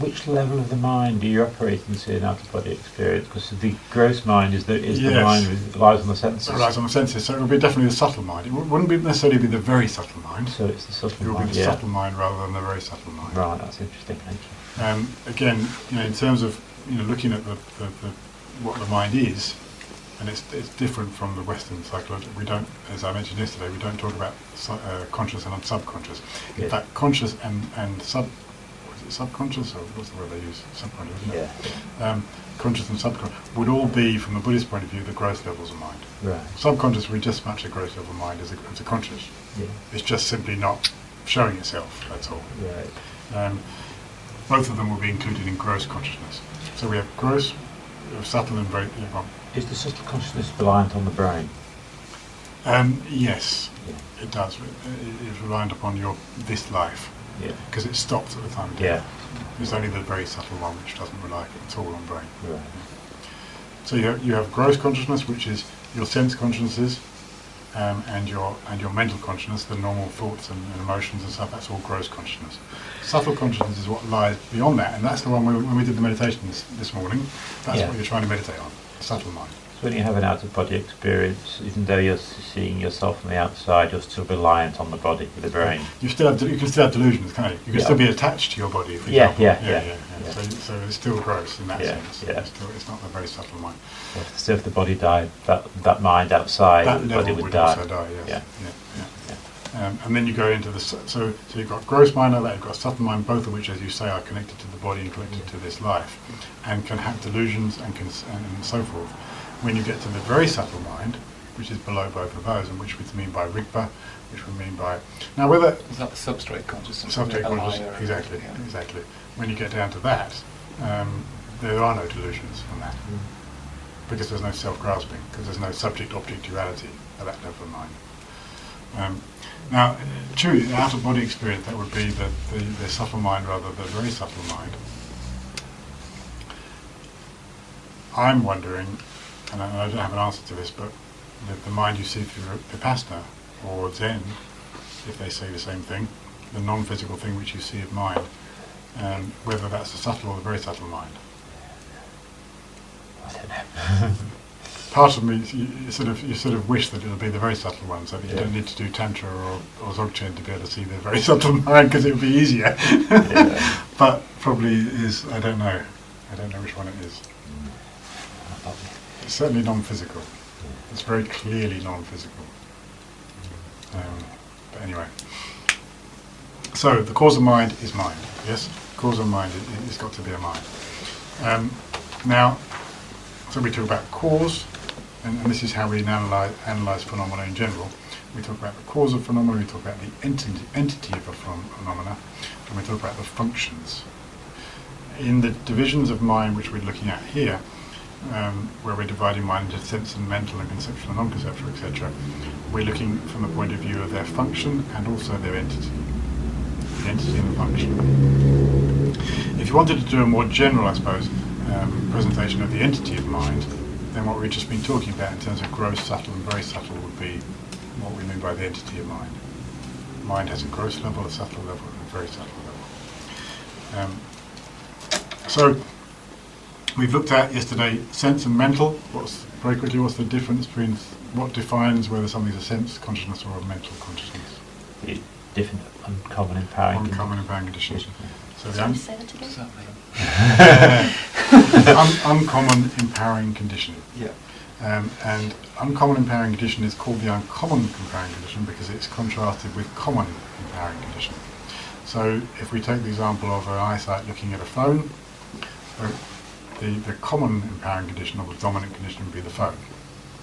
which level of the mind do you operate into an out-of-body experience? Because the gross mind is the mind that relies on the senses. It relies on the senses, so it will be definitely the subtle mind. It wouldn't necessarily be the very subtle mind. So it's the subtle mind. It will mind, be the subtle mind rather than the very subtle mind. Right, that's interesting. Thank you. Again, in terms of looking at the what the mind is, and it's different from the Western psychology. We don't, as I mentioned yesterday, we don't talk about conscious and subconscious. In fact, conscious and subconscious, or what's the word they use? Subconscious, isn't it? Yeah. Conscious and subconscious would all be, from the Buddhist point of view, the gross levels of mind. Right. Subconscious would be just as much a gross level of mind as a conscious. Yeah. It's just simply not showing itself, that's all. Right. Both of them will be included in gross consciousness. So we have gross, subtle and very... Is the subtle consciousness reliant on the brain? Yes, it does. It is reliant upon this life. Yeah. Because it stops at the time of death. Yeah. It's only the very subtle one which doesn't rely at all on brain. Right. So you have gross consciousness, which is your sense consciousnesses, and your mental consciousness, the normal thoughts and emotions and stuff. That's all gross consciousness. Subtle consciousness is what lies beyond that, and that's the one when we did the meditation this morning. That's what you're trying to meditate on, the subtle mind. So when you have an out-of-body experience, even though you're seeing yourself from the outside, you're still reliant on the body, the brain. You can still have delusions, can't you? You can still be attached to your body, for Yeah. example. So it's still gross in that sense. Yeah. It's not a very subtle mind. So if the body died, that mind outside, That the level body would die. also die, yes. Yeah. And then you go into the so you've got gross mind like that, you've got subtle mind, both of which, as you say, are connected to the body and connected to this life, and can have delusions and so forth. When you get to the very subtle mind, which is below both of those, and which we mean by rigpa, which we mean by now whether is that the substrate consciousness? Substrate consciousness, exactly. When you get down to that, there are no delusions on that, because there's no self-grasping, because there's no subject-object duality at that level of mind. Now, true, the out-of-body experience, that would be the subtle mind rather than the very subtle mind. I'm wondering, and I don't have an answer to this, but the mind you see through Vipassana or Zen, if they say the same thing, the non-physical thing which you see of mind, whether that's the subtle or the very subtle mind. I don't know. Part of me, you sort of wish that it would be the very subtle one, so that you don't need to do Tantra or Dzogchen to be able to see the very subtle mind, because it would be easier. But probably is, I don't know which one it is. It's certainly non-physical. It's very clearly non-physical. But anyway. So, the cause of mind is mind, yes? Cause of mind, it's got to be a mind. Now, so we talk about cause, and this is how we analyse phenomena in general. We talk about the cause of phenomena, we talk about the entity of a phenomena, and we talk about the functions. In the divisions of mind which we're looking at here, where we're dividing mind into sense and mental and conceptual and non-conceptual, etc., we're looking from the point of view of their function and also their entity. The entity and the function. If you wanted to do a more general, I suppose, presentation of the entity of mind, then what we've just been talking about in terms of gross, subtle and very subtle would be what we mean by the entity of mind. Mind has a gross level, a subtle level and a very subtle level. So we've looked at yesterday sense and mental. Very quickly, what's the difference between what defines whether something's a sense consciousness or a mental consciousness? The different uncommon empowering conditions. So Sorry, say that again. What's that mean? Uncommon empowering condition. Yeah. And uncommon empowering condition is called the uncommon empowering condition because it's contrasted with common empowering condition. So if we take the example of an eyesight looking at a phone, the common empowering condition, or the dominant condition, would be the phone.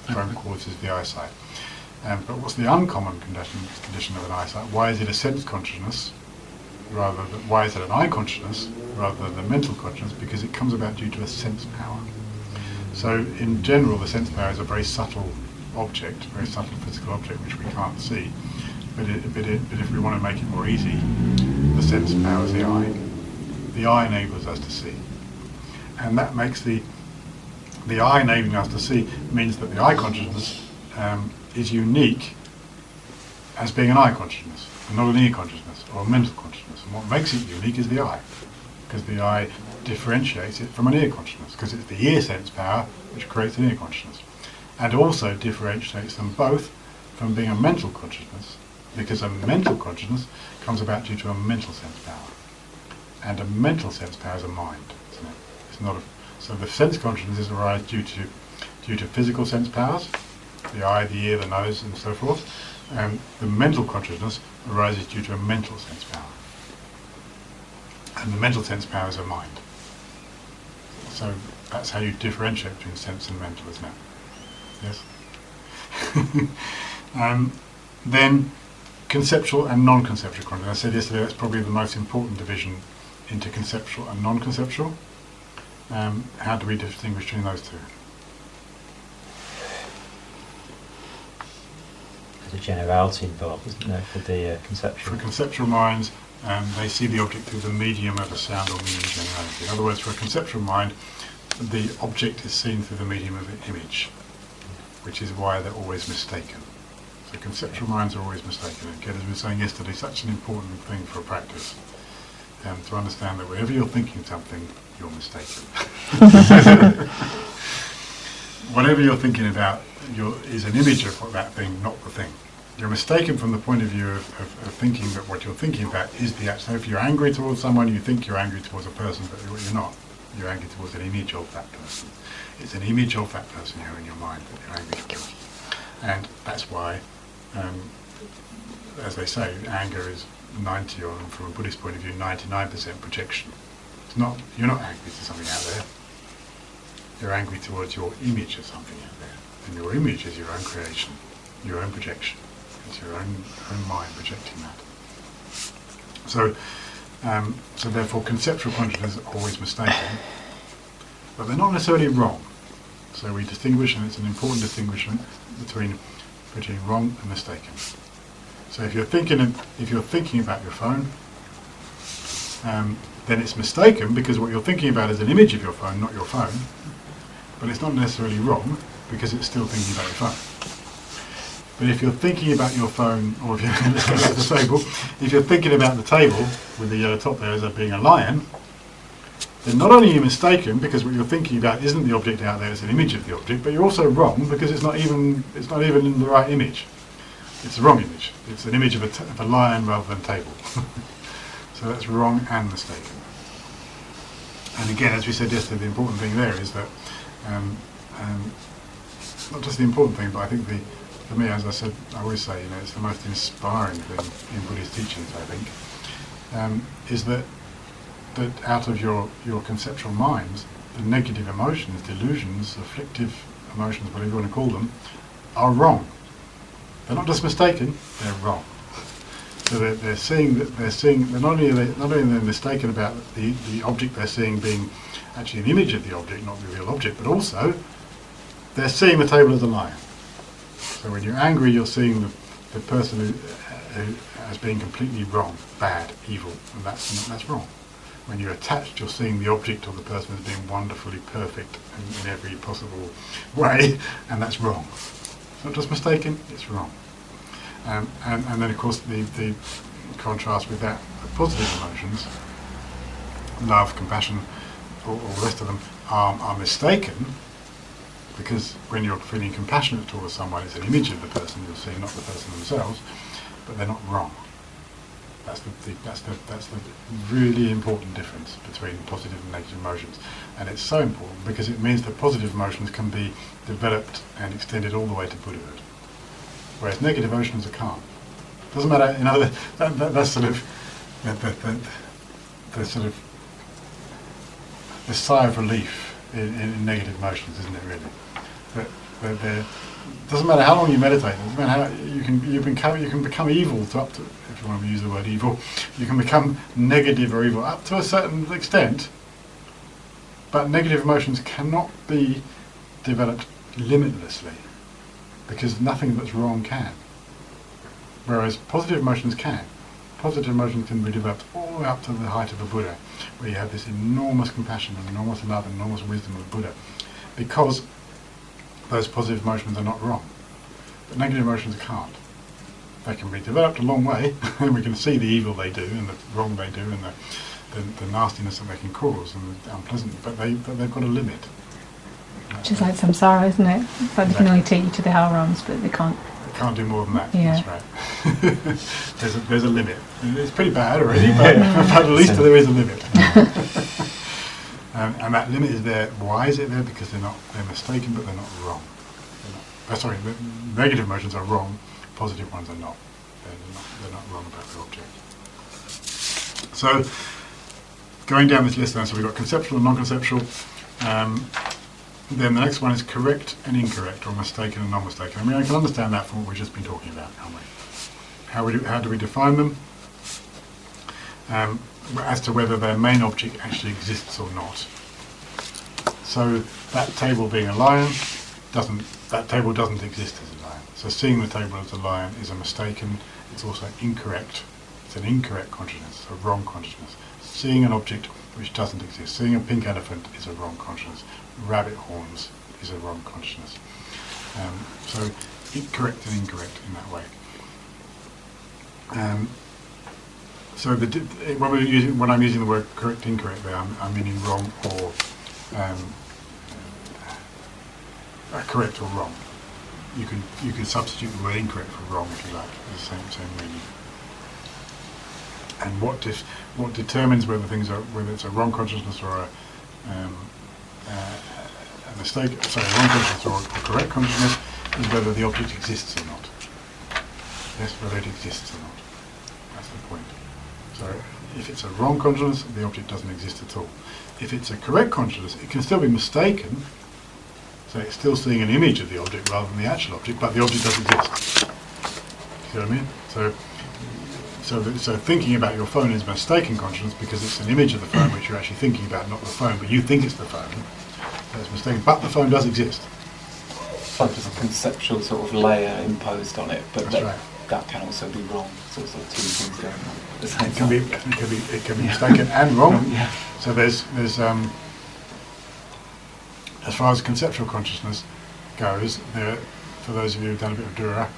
The phone causes the eyesight. But what's the uncommon condition of an eyesight? Why is it a sense consciousness rather than, why is it an eye consciousness rather than a mental consciousness? Because it comes about due to a sense power. So in general, the sense power is a very subtle object, very subtle physical object which we can't see. But if we want to make it more easy, the sense power is the eye. The eye enables us to see. And that makes the eye enabling us to see means that the eye consciousness is unique as being an eye consciousness, and not an ear consciousness or a mental consciousness. And what makes it unique is the eye, because the eye differentiates it from an ear consciousness, because it's the ear sense power which creates an ear consciousness. And also differentiates them both from being a mental consciousness, because a mental consciousness comes about due to a mental sense power. And a mental sense power is a mind, isn't it? It's not so the sense consciousness arise due to physical sense powers, the eye, the ear, the nose, and so forth. And the mental consciousness arises due to a mental sense power. And the mental sense power is a mind. So that's how you differentiate between sense and mental, isn't it? Yes? Then conceptual and non-conceptual content. I said yesterday that's probably the most important division into conceptual and non-conceptual. How do we distinguish between those two? There's a generality involved, isn't there, for the conceptual? For conceptual minds, they see the object through the medium of a sound or meaning generality. In other words, for a conceptual mind, the object is seen through the medium of the image, which is why they're always mistaken. So conceptual minds are always mistaken. And again, as we were saying yesterday, such an important thing for a practice, to understand that whenever you're thinking something, you're mistaken. Whatever you're thinking about is an image of that thing, not the thing. You're mistaken from the point of view of thinking that what you're thinking about is the act. So if you're angry towards someone, you think you're angry towards a person, but you're not. You're angry towards an image of that person. It's an image of that person here in your mind that you're angry towards. And that's why, as they say, anger is 90, or from a Buddhist point of view, 99% projection. You're not angry to something out there. You're angry towards your image of something out there. And your image is your own creation, your own projection. It's your own mind projecting that. So therefore conceptual consciousness are always mistaken, but they're not necessarily wrong. So we distinguish, and it's an important distinction between wrong and mistaken. So if you're thinking about your phone, then it's mistaken because what you're thinking about is an image of your phone, not your phone. But it's not necessarily wrong because it's still thinking about your phone. But if you're thinking about your phone, or if you're let's go back to the table, if you're thinking about the table with the yellow top there as being a lion, then not only are you mistaken because what you're thinking about isn't the object out there; it's an image of the object. But you're also wrong because it's not even in the right image. It's the wrong image. It's an image of a lion rather than table. So that's wrong and mistaken. And again, as we said yesterday, the important thing there is that not just the important thing, but I think for me, as I said, I always say, it's the most inspiring thing in Buddhist teachings, I think, is that out of your conceptual minds, the negative emotions, delusions, afflictive emotions, whatever you want to call them, are wrong. They're not just mistaken; they're wrong. So they're not only mistaken about the object they're seeing being actually an image of the object, not the real object, but also they're seeing the table as a lion. So when you're angry, you're seeing the person who as being completely wrong, bad, evil, and that's wrong. When you're attached, you're seeing the object or the person as being wonderfully perfect in every possible way, and that's wrong. It's not just mistaken; it's wrong. And then, of course, the contrast with that, the positive emotions, love, compassion, all the rest of them, are mistaken, because when you're feeling compassionate towards someone, it's an image of the person you're seeing, not the person themselves, but they're not wrong. That's the really important difference between positive and negative emotions. And it's so important because it means that positive emotions can be developed and extended all the way to Buddhahood. Whereas negative emotions can't. Doesn't matter, that's sort of the sort of the sigh of relief in negative emotions, isn't it really? But doesn't matter how long you meditate. It doesn't matter how you can become evil if you want to use the word evil. You can become negative or evil up to a certain extent. But negative emotions cannot be developed limitlessly, because nothing that's wrong can. Whereas positive emotions can. Positive emotions can be developed all the way up to the height of a Buddha, where you have this enormous compassion and enormous love and enormous wisdom of Buddha, because those positive emotions are not wrong. But negative emotions can't. They can be developed a long way, and we can see the evil they do, and the wrong they do, and the nastiness that they can cause, and the unpleasant, but they've got a limit. Just like samsara, isn't it? It's like they can only take you to the hell realms, but they can't. They can't do more than that. Yeah. That's right. there's a limit. It's pretty bad already, but at least there is a limit. And that limit is there. Why is it there? Because they're mistaken, but they're not wrong. Sorry, the negative emotions are wrong. Positive ones are not. They're not wrong about the object. So, going down this list then, so we've got conceptual and non-conceptual. Then the next one is correct and incorrect, or mistaken and non-mistaken. I mean, I can understand that from what we've just been talking about, can't we? How do we define them? As to whether their main object actually exists or not. So that table being a lion, that table doesn't exist as a lion. So seeing the table as a lion is a mistaken, it's also incorrect. It's an incorrect consciousness, a wrong consciousness. Seeing an object which doesn't exist. Seeing a pink elephant is a wrong consciousness. rabbit horns is a wrong consciousness. So correct and incorrect in that way. So when I'm using the word correct, incorrect there, I'm meaning wrong or correct or wrong. You can substitute the word incorrect for wrong if you like. The same meaning. And what determines whether it's a wrong consciousness or a mistake? Sorry, a wrong consciousness or a correct consciousness is whether the object exists or not. Yes, whether it exists or not. That's the point. So if it's a wrong consciousness, the object doesn't exist at all. If it's a correct consciousness, it can still be mistaken. So it's still seeing an image of the object rather than the actual object, but the object doesn't exist. See what I mean? So thinking about your phone is mistaken consciousness because it's an image of the phone which you're actually thinking about, not the phone, but you think it's the phone. That's mistaken. But the phone does exist. So there's a conceptual sort of layer imposed on it, but That's right. that can also be wrong. So it's sort of two things going on at the same It time. can be mistaken and wrong. Yeah. So there's as far as conceptual consciousness goes, for those of you who've done a bit of Dura,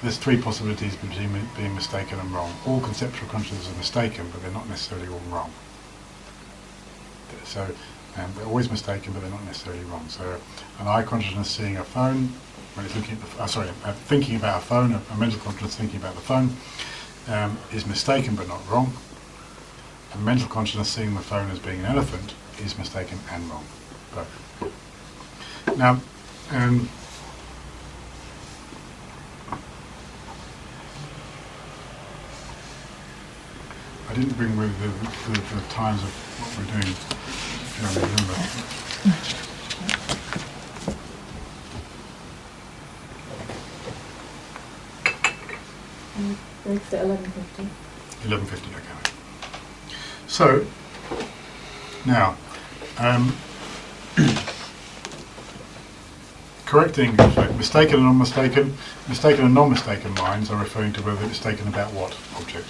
there's three possibilities between being mistaken and wrong. All conceptual consciousnesses are mistaken, but they're not necessarily all wrong. So they're always mistaken, but they're not necessarily wrong. So an eye consciousness seeing a phone, when it's looking at thinking about a phone, a mental consciousness thinking about the phone, is mistaken but not wrong. A mental consciousness seeing the phone as being an elephant is mistaken and wrong. Both. Now, I didn't bring with the times of what we're doing, if you remember. It's at 11:50. 11:50, okay. So, now, correcting, mistaken and non-mistaken. Mistaken and non-mistaken minds are referring to whether it's mistaken about what object.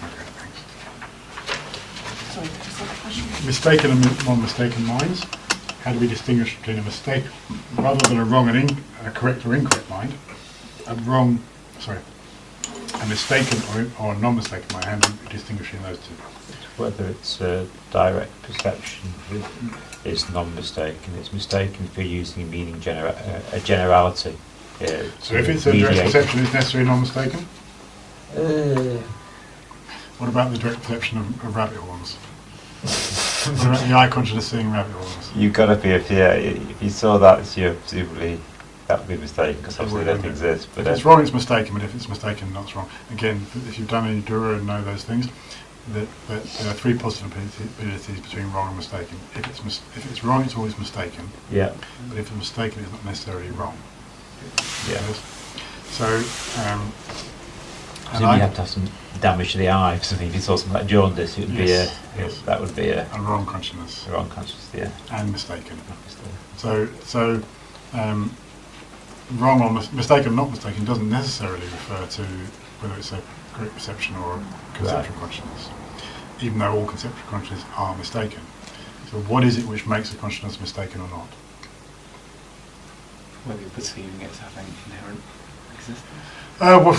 Okay, thanks. Sorry, could you say the question? Mistaken and non-mistaken minds. How do we distinguish between a mistake, rather than a wrong and a correct or incorrect mind? A mistaken or non-mistaken mind. How do we distinguish between those two? Whether it's a direct perception is non-mistaken. It's mistaken for using meaning a generality. So if it's a direct perception, it's necessarily non-mistaken? What about the direct perception of rabbit horns? What about the eye consciousness seeing rabbit horns? You've got to be, if you saw that, presumably that would be mistaken because obviously they don't exist. But if it's wrong, it's mistaken, but if it's mistaken, not wrong. Again, if you've done any Dura and know those things, that there are three possibilities between wrong and mistaken. If it's wrong, it's always mistaken. Yeah. But if it's mistaken, it's not necessarily wrong. Yeah. So, you have to have some damage to the eye. Because if you saw something like jaundice, it would that would be a wrong consciousness. A wrong consciousness, yeah. And mistaken. So wrong or mistaken, not mistaken, doesn't necessarily refer to whether it's a correct perception or a conceptual consciousness, even though all conceptual consciousness are mistaken. So what is it which makes a consciousness mistaken or not? Whether you're perceiving it as having inherent existence. Well,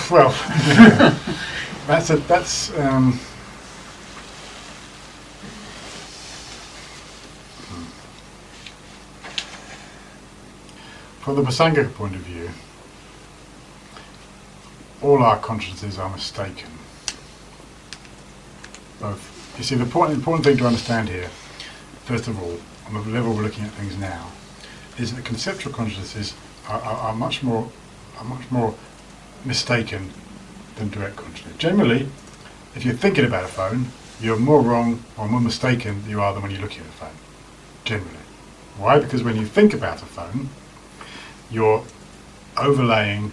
from the Prasangika point of view, all our consciences are mistaken. Both. You see, the important thing to understand here, first of all, on the level we're looking at things now, is that conceptual consciousnesses are much more mistaken than direct consciousness. Generally, if you're thinking about a phone, you're more wrong or more mistaken than you are than when you're looking at a phone. Generally. Why? Because when you think about a phone, you're overlaying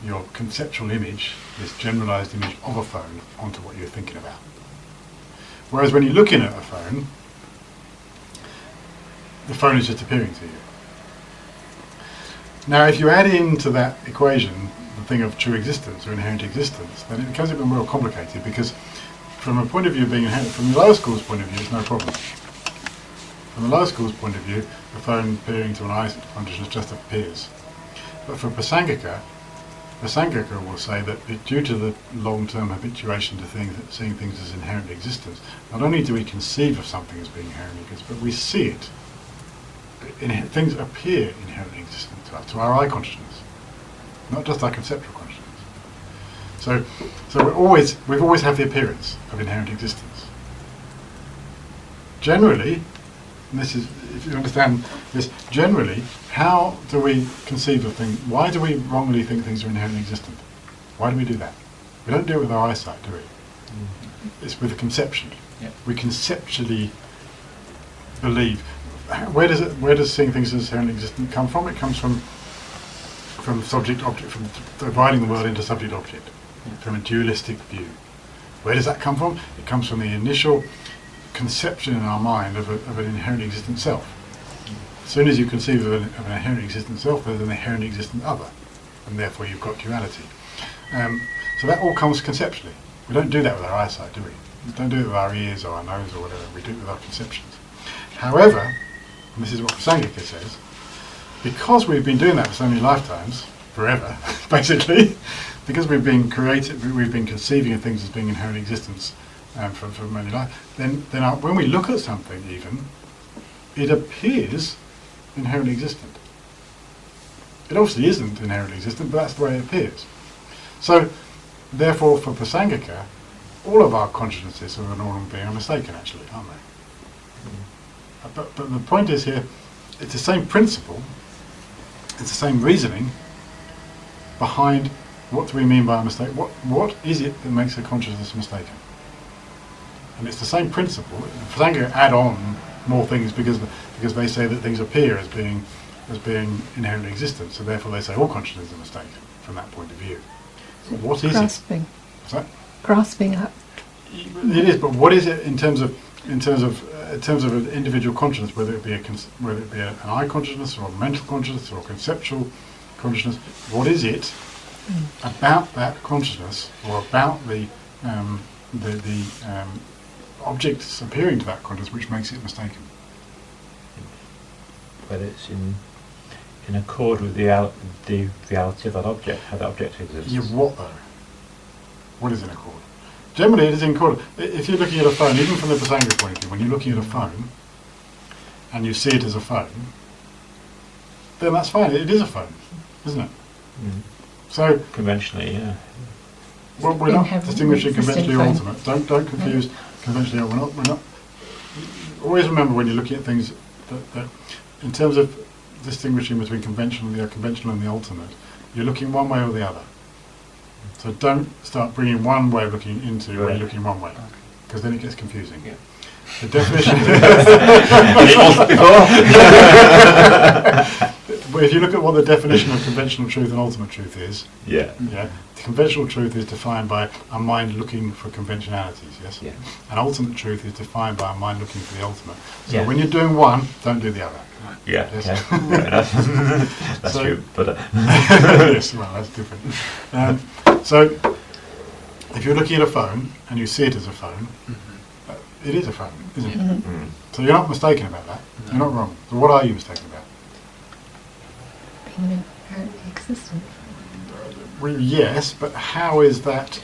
your conceptual image, this generalized image of a phone, onto what you're thinking about. Whereas when you're looking at a phone, the phone is just appearing to you. Now, if you add into that equation the thing of true existence or inherent existence, then it becomes a bit more complicated, because from a point of view of being inherent, from the lower school's point of view, it's no problem. From the lower school's point of view, the phone appearing to an eye consciousness just appears. But for Prasangika will say that due to the long-term habituation to seeing things as inherently existent, not only do we conceive of something as being inherently existent, but we see it. Things appear inherently existent to our eye consciousness, not just our conceptual consciousness. So we've always had the appearance of inherent existence. Generally, and this is, if you understand this, generally, how do we conceive of things? Why do we wrongly think things are inherently existent? Why do we do that? We don't do it with our eyesight, do we? It's with a conception. Yeah. We conceptually believe. Where does seeing things as inherently existent come from? It comes from subject-object, from dividing the world into subject-object, from a dualistic view. Where does that come from? It comes from the initial conception in our mind of an inherently existent self. As soon as you conceive of an inherently existent self, there's an inherently existent other, and therefore you've got duality. So that all comes conceptually. We don't do that with our eyesight, do we? We don't do it with our ears or our nose or whatever. We do it with our conceptions. However, and this is what Prasangika says, because we've been doing that for so many lifetimes, forever, basically, because we've been conceiving of things as being inherent existence for many lives, then when we look at something even, it appears inherently existent. It obviously isn't inherently existent, but that's the way it appears. So, therefore, for Prasangika, all of our consciousnesses of an ordinary being are mistaken, actually, aren't they? But the point is here, it's the same principle, it's the same reasoning behind what do we mean by a mistake. What is it that makes a consciousness mistaken? And it's the same principle. Prasangika add on more things because they say that things appear as being inherently existent, so therefore they say all consciousness is a mistake from that point of view. So what is grasping. it? What's that? Grasping up. It is, but what is it in terms of an individual consciousness, whether it be an eye consciousness or a mental consciousness or a conceptual consciousness? What is it about that consciousness or about the objects appearing to that consciousness which makes it mistaken? Whether it's in accord with the reality of that object, how that object exists. Yeah, what though? What is in accord? Generally, it is in accord. If you're looking at a phone, even from the Prasangika point of view, when you're looking at a phone and you see it as a phone, then that's fine. It is a phone, isn't it? Mm. So conventionally, yeah. Well, we're not Inherently distinguishing existing conventionally or phone. ultimate. Don't confuse conventionally or we're not. Always remember when you're looking at things that in terms of distinguishing between the conventional and the ultimate, you're looking one way or the other. So don't start bringing one way of looking into where you're looking one way, because then it gets confusing. Yeah. The definition. It wasn't before. But if you look at what the definition of conventional truth and ultimate truth is, Yeah. the conventional truth is defined by a mind looking for conventionalities, yes? Yeah. And ultimate truth is defined by a mind looking for the ultimate. So Yeah. when you're doing one, don't do the other. Yeah. Yes. Okay. Fair enough. That's So- true, but Yes, well, that's different. So if you're looking at a phone and you see it as a phone, it is a phone, isn't it? Mm. So you're not mistaken about that. You're not wrong. So what are you mistaken about? Being inherently existent. Well, yes, but how is that,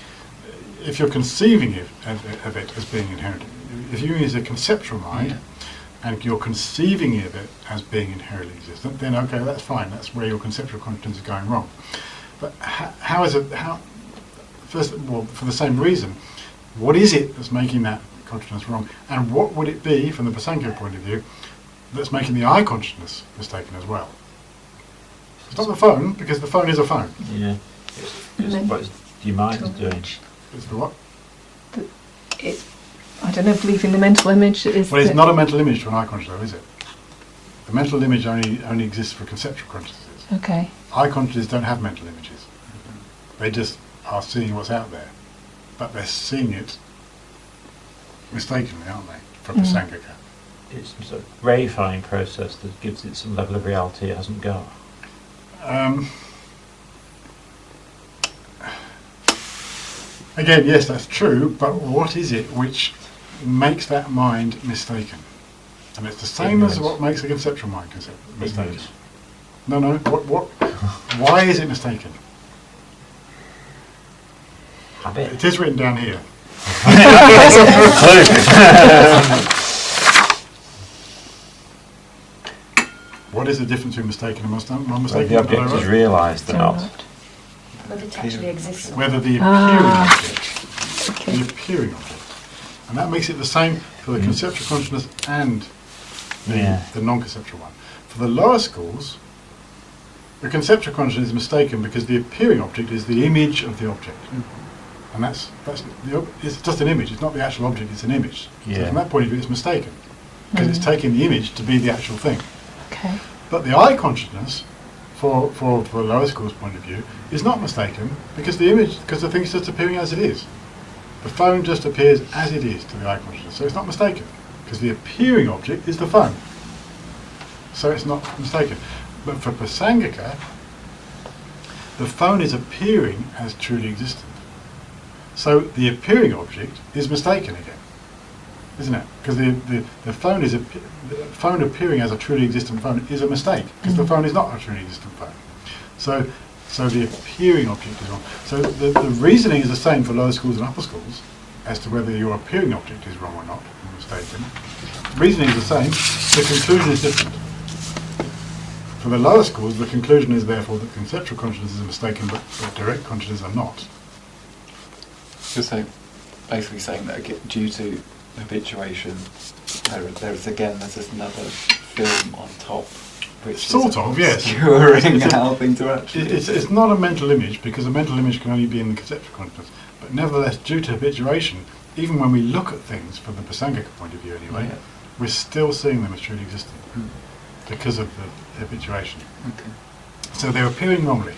if you're conceiving of it as being inherent, if you use a conceptual mind, and you're conceiving of it as being inherently existent, then okay, that's fine. That's where your conceptual consciousness is going wrong. But how is it, first of all, for the same reason, what is it that's making that consciousness wrong? And what would it be, from the Prasangika point of view, that's making the eye consciousness mistaken as well? It's not the phone, because the phone is a phone. yeah. It's what your mind is doing. It's the what? I don't know, believing the mental image is. Well, it's that- not a mental image to an eye consciousness, is it? The mental image only exists for conceptual consciousnesses. Okay. Eye consciousnesses don't have mental images. They just are seeing what's out there. But they're seeing it mistakenly, aren't they? From the Prasangika. It's a rarefying process that gives it some level of reality it hasn't got. Again, yes, that's true, but what is it which makes that mind mistaken? And it's the same as what makes a conceptual mind mistaken. Ignorance. No. Why is it mistaken? Habit. It is written down here. What is the difference between mistaken and Whether mistaken? the object is realised or not. Whether it actually exists. Whether the appearing object, Okay. the appearing object, and that makes it the same for the conceptual consciousness and the non-conceptual one. For the lower schools, the conceptual consciousness is mistaken because the appearing object is the image of the object, and it's just an image. It's not the actual object; it's an image. So Yeah. from that point of view, it's mistaken because it's taking the image to be the actual thing. Okay. But the eye consciousness, for the lower school's point of view, is not mistaken because the thing is just appearing as it is. The phone just appears as it is to the eye consciousness, so it's not mistaken because the appearing object is the phone. So it's not mistaken. But for Prasangika, the phone is appearing as truly existent. So the appearing object is mistaken again, isn't it? Because the phone appearing as a truly existent phone is a mistake because the phone is not a truly existent phone. So the appearing object is wrong. So the reasoning is the same for lower schools and upper schools as to whether your appearing object is wrong or not, or mistaken. Reasoning is the same, the conclusion is different. For the lower schools, the conclusion is therefore that conceptual consciousness is mistaken, but direct consciousness are not. You're basically saying that due to habituation, there's another film on top, which Sort of, yes. obscuring how things are actually. It's not a mental image, because a mental image can only be in the conceptual consciousness. But nevertheless, due to habituation, even when we look at things from the Prasangika point of view anyway, we're still seeing them as truly existing because of the habituation. Okay. So they're appearing wrongly.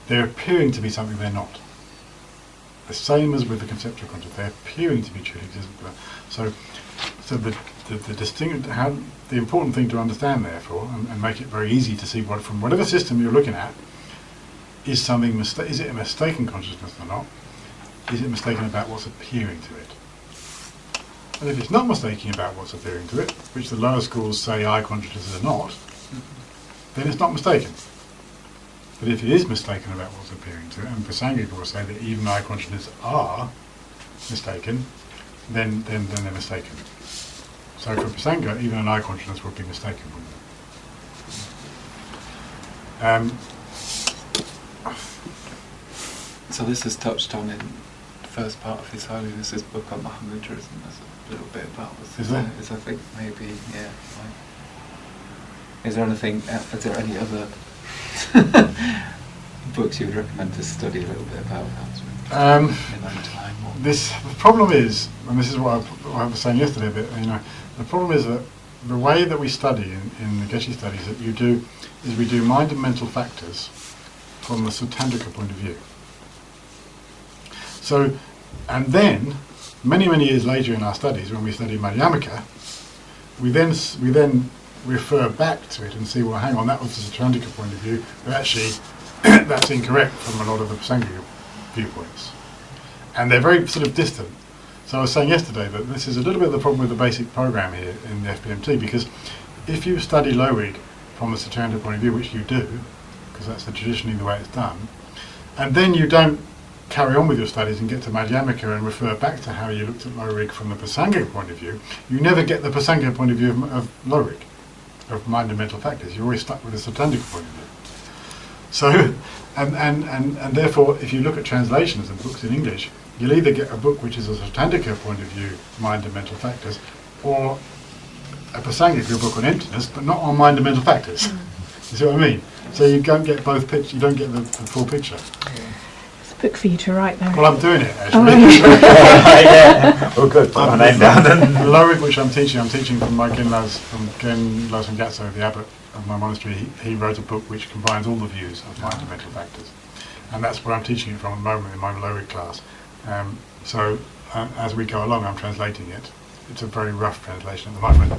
They're appearing to be something they're not. The same as with the conceptual consciousness, they're appearing to be truly existent. So the important thing to understand, therefore, and make it very easy to see what from whatever system you're looking at, is something is it a mistaken consciousness or not? Is it mistaken about what's appearing to it? And if it's not mistaken about what's appearing to it, which the lower schools say eye consciousnesses are not, then it's not mistaken. But if it is mistaken about what's appearing to it, and Prasangika will say that even eye consciousnesses are mistaken, then they're mistaken. So for Prasangika, even an eye consciousness would be mistaken, wouldn't it? So this is touched on in the first part of His Holiness's book on Mahamudra, isn't there? There's a little bit about this. Is there? I think maybe, yeah. Is there anything? Is there any other books you would recommend to study a little bit about that? In that time. The problem is, and this is what I was saying yesterday a bit, the problem is that the way that we study in the Geshe studies that we do mind and mental factors from the Sutandrika point of view. So, and then, many years later in our studies, when we study Madhyamaka, we then refer back to it and see, well, hang on, that was the Sutandrika point of view, but actually that's incorrect from a lot of the Prasangika viewpoints. And they're very sort of distant. So I was saying yesterday that this is a little bit of the problem with the basic program here in the FBMT, because if you study Lorig from the Sutandrika point of view, which you do, because that's traditionally the way it's done, and then you don't carry on with your studies and get to Madhyamaka and refer back to how you looked at Lorig from the Prasangika point of view, you never get the Prasangika point of view of Lorig, of mind and mental factors. You're always stuck with the Sutandrika point of view. So, and therefore, if you look at translations of books in English, you'll either get a book which is a Sutandrika point of view, mind and mental factors, or a Prasangika book on emptiness, but not on mind and mental factors. You see what I mean? So you don't get both pictures. You don't get the full picture. It's a book for you to write now. Well, I'm doing it actually. Yeah. Oh, good. Put my name down. The Lorig which I'm teaching from my Genlas, from Gen Losam Gatso, the abbot of my monastery. He wrote a book which combines all the views of mind and mental factors, and that's where I'm teaching it from at the moment in my Lorig class. So as we go along, I'm translating it. It's a very rough translation at the moment,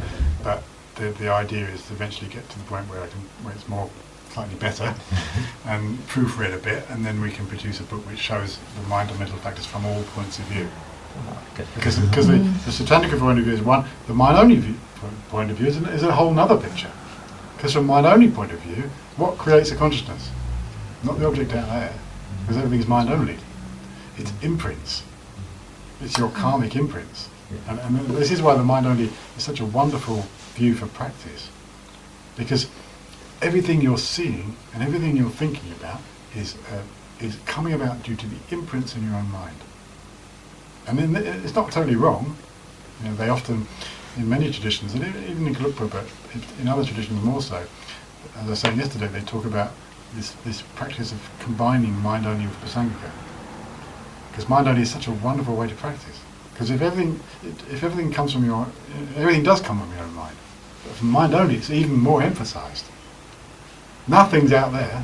but the idea is to eventually get to the point where it's more slightly better and proofread a bit, and then we can produce a book which shows the mind and mental factors from all points of view. Because the Satanic point of view is one, the mind-only point of view is a whole other picture. Because from mind-only point of view, what creates a consciousness? Not the object out there, because everything's mind-only. It's imprints. It's your karmic imprints. And this is why the mind-only is such a wonderful view for practice. Because everything you're seeing and everything you're thinking about is coming about due to the imprints in your own mind. And then it's not totally wrong. You know, they often, in many traditions, and even in Gelugpa, but in other traditions more so, as I was saying yesterday, they talk about this practice of combining mind only with Prasangika. Because mind only is such a wonderful way to practice. Because if everything comes from everything does come from your own mind. But from mind only, it's even more emphasized. Nothing's out there.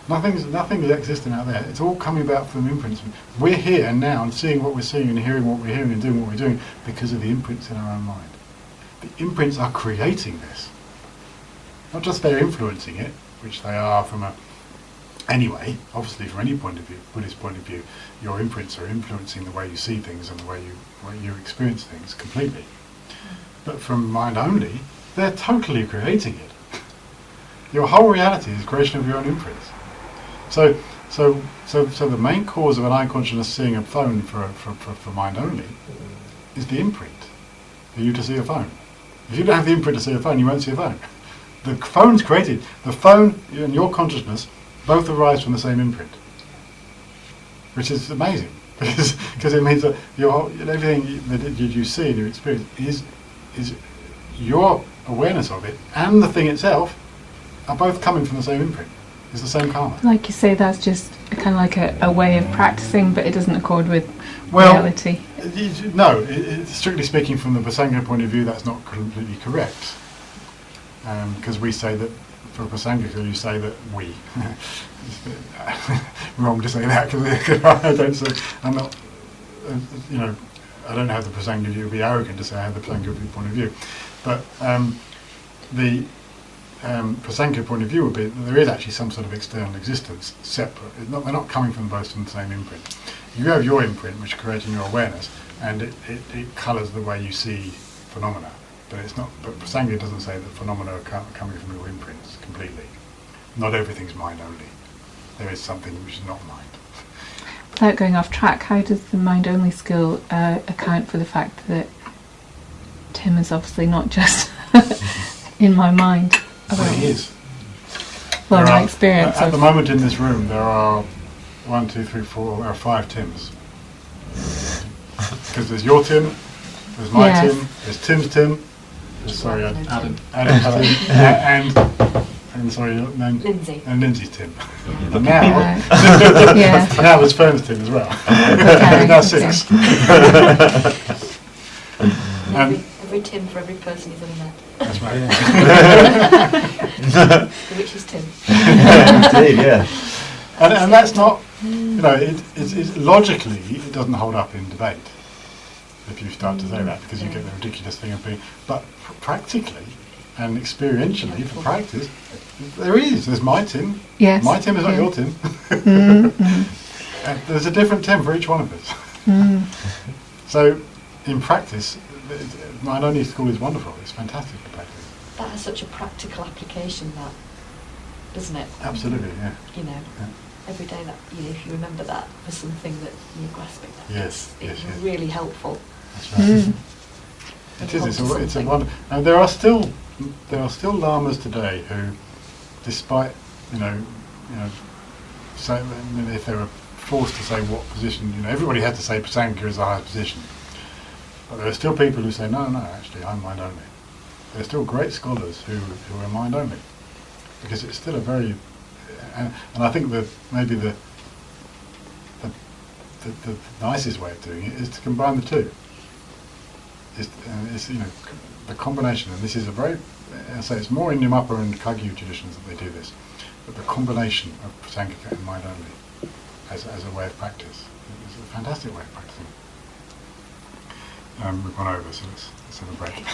Nothing is existing out there. It's all coming about from imprints. We're here and now and seeing what we're seeing and hearing what we're hearing and doing what we're doing because of the imprints in our own mind. The imprints are creating this. Not just they're influencing it, which they are anyway, obviously from any point of view, Buddhist point of view, your imprints are influencing the way you see things and the way you experience things completely. But from mind only, they're totally creating it. Your whole reality is creation of your own imprints. So the main cause of an eye consciousness seeing a phone for mind only is the imprint for you to see a phone. If you don't have the imprint to see a phone, you won't see a phone. The phone's created. The phone and your consciousness both arise from the same imprint, which is amazing because it means that everything that you see in your experience is your awareness of it and the thing itself are both coming from the same imprint. It's the same karma. Like you say, that's just kind of like a way of practicing, but it doesn't accord with reality. No, strictly speaking, from the Prasangika point of view, that's not completely correct. Because we say that, for Prasangika, you say that we. Wrong to say that, because I don't say, I'm not, I don't have the Prasangika view. It would be arrogant to say I have the Prasangika point of view. But the Prasangika point of view would be that there is actually some sort of external existence, separate. They're not coming from both from the same imprint. You have your imprint, which is creating your awareness, and it colours the way you see phenomena. But it's not. But Prasangika doesn't say that phenomena are coming from your imprints completely. Not everything's mind only. There is something which is not mind. Without going off track, how does the mind-only school account for the fact that Tim is obviously not just in my mind? Well, he is. Well, my experience. At the moment in this room, there are 1, 2, 3, 4. There are 5 Tims. Because there's your Tim, there's my Tim, there's Tim's Tim. Adam's Tim, and sorry, your name. Lindsay. And Lindsay's Tim. Yeah. And now, now there's Fern's Tim as well. Okay, now 6. Every Tim for every person he's ever met. That's right. Which is Tim. Indeed, yeah. And that's not, it's logically, it doesn't hold up in debate if you start to say that, because you get the ridiculous thing of being, but practically and experientially for practice, there's my Tim. Yes. My Tim is not your Tim. And there's a different Tim for each one of us. So in practice, mind only school is wonderful. It's fantastic for practice. That has such a practical application, doesn't it? Absolutely, yeah. Every day that if you remember that for something that you're grasping at, Yes, it's yes. really helpful. That's right. It is. It's a wonder. And there are still lamas today who, despite say if they were forced to say what position, everybody had to say Prasangika is the highest position. But there are still people who say, no, actually, I'm mind only. There are still great scholars who are mind only, because it's still a very, and I think that maybe the nicest way of doing it is to combine the two. It's the combination, and this is a very, I say it's more in Nyingma and Kagyu traditions that they do this, but the combination of Prasangika and mind only as a way of practice is a fantastic way of practicing. We've gone over, so let's have a break.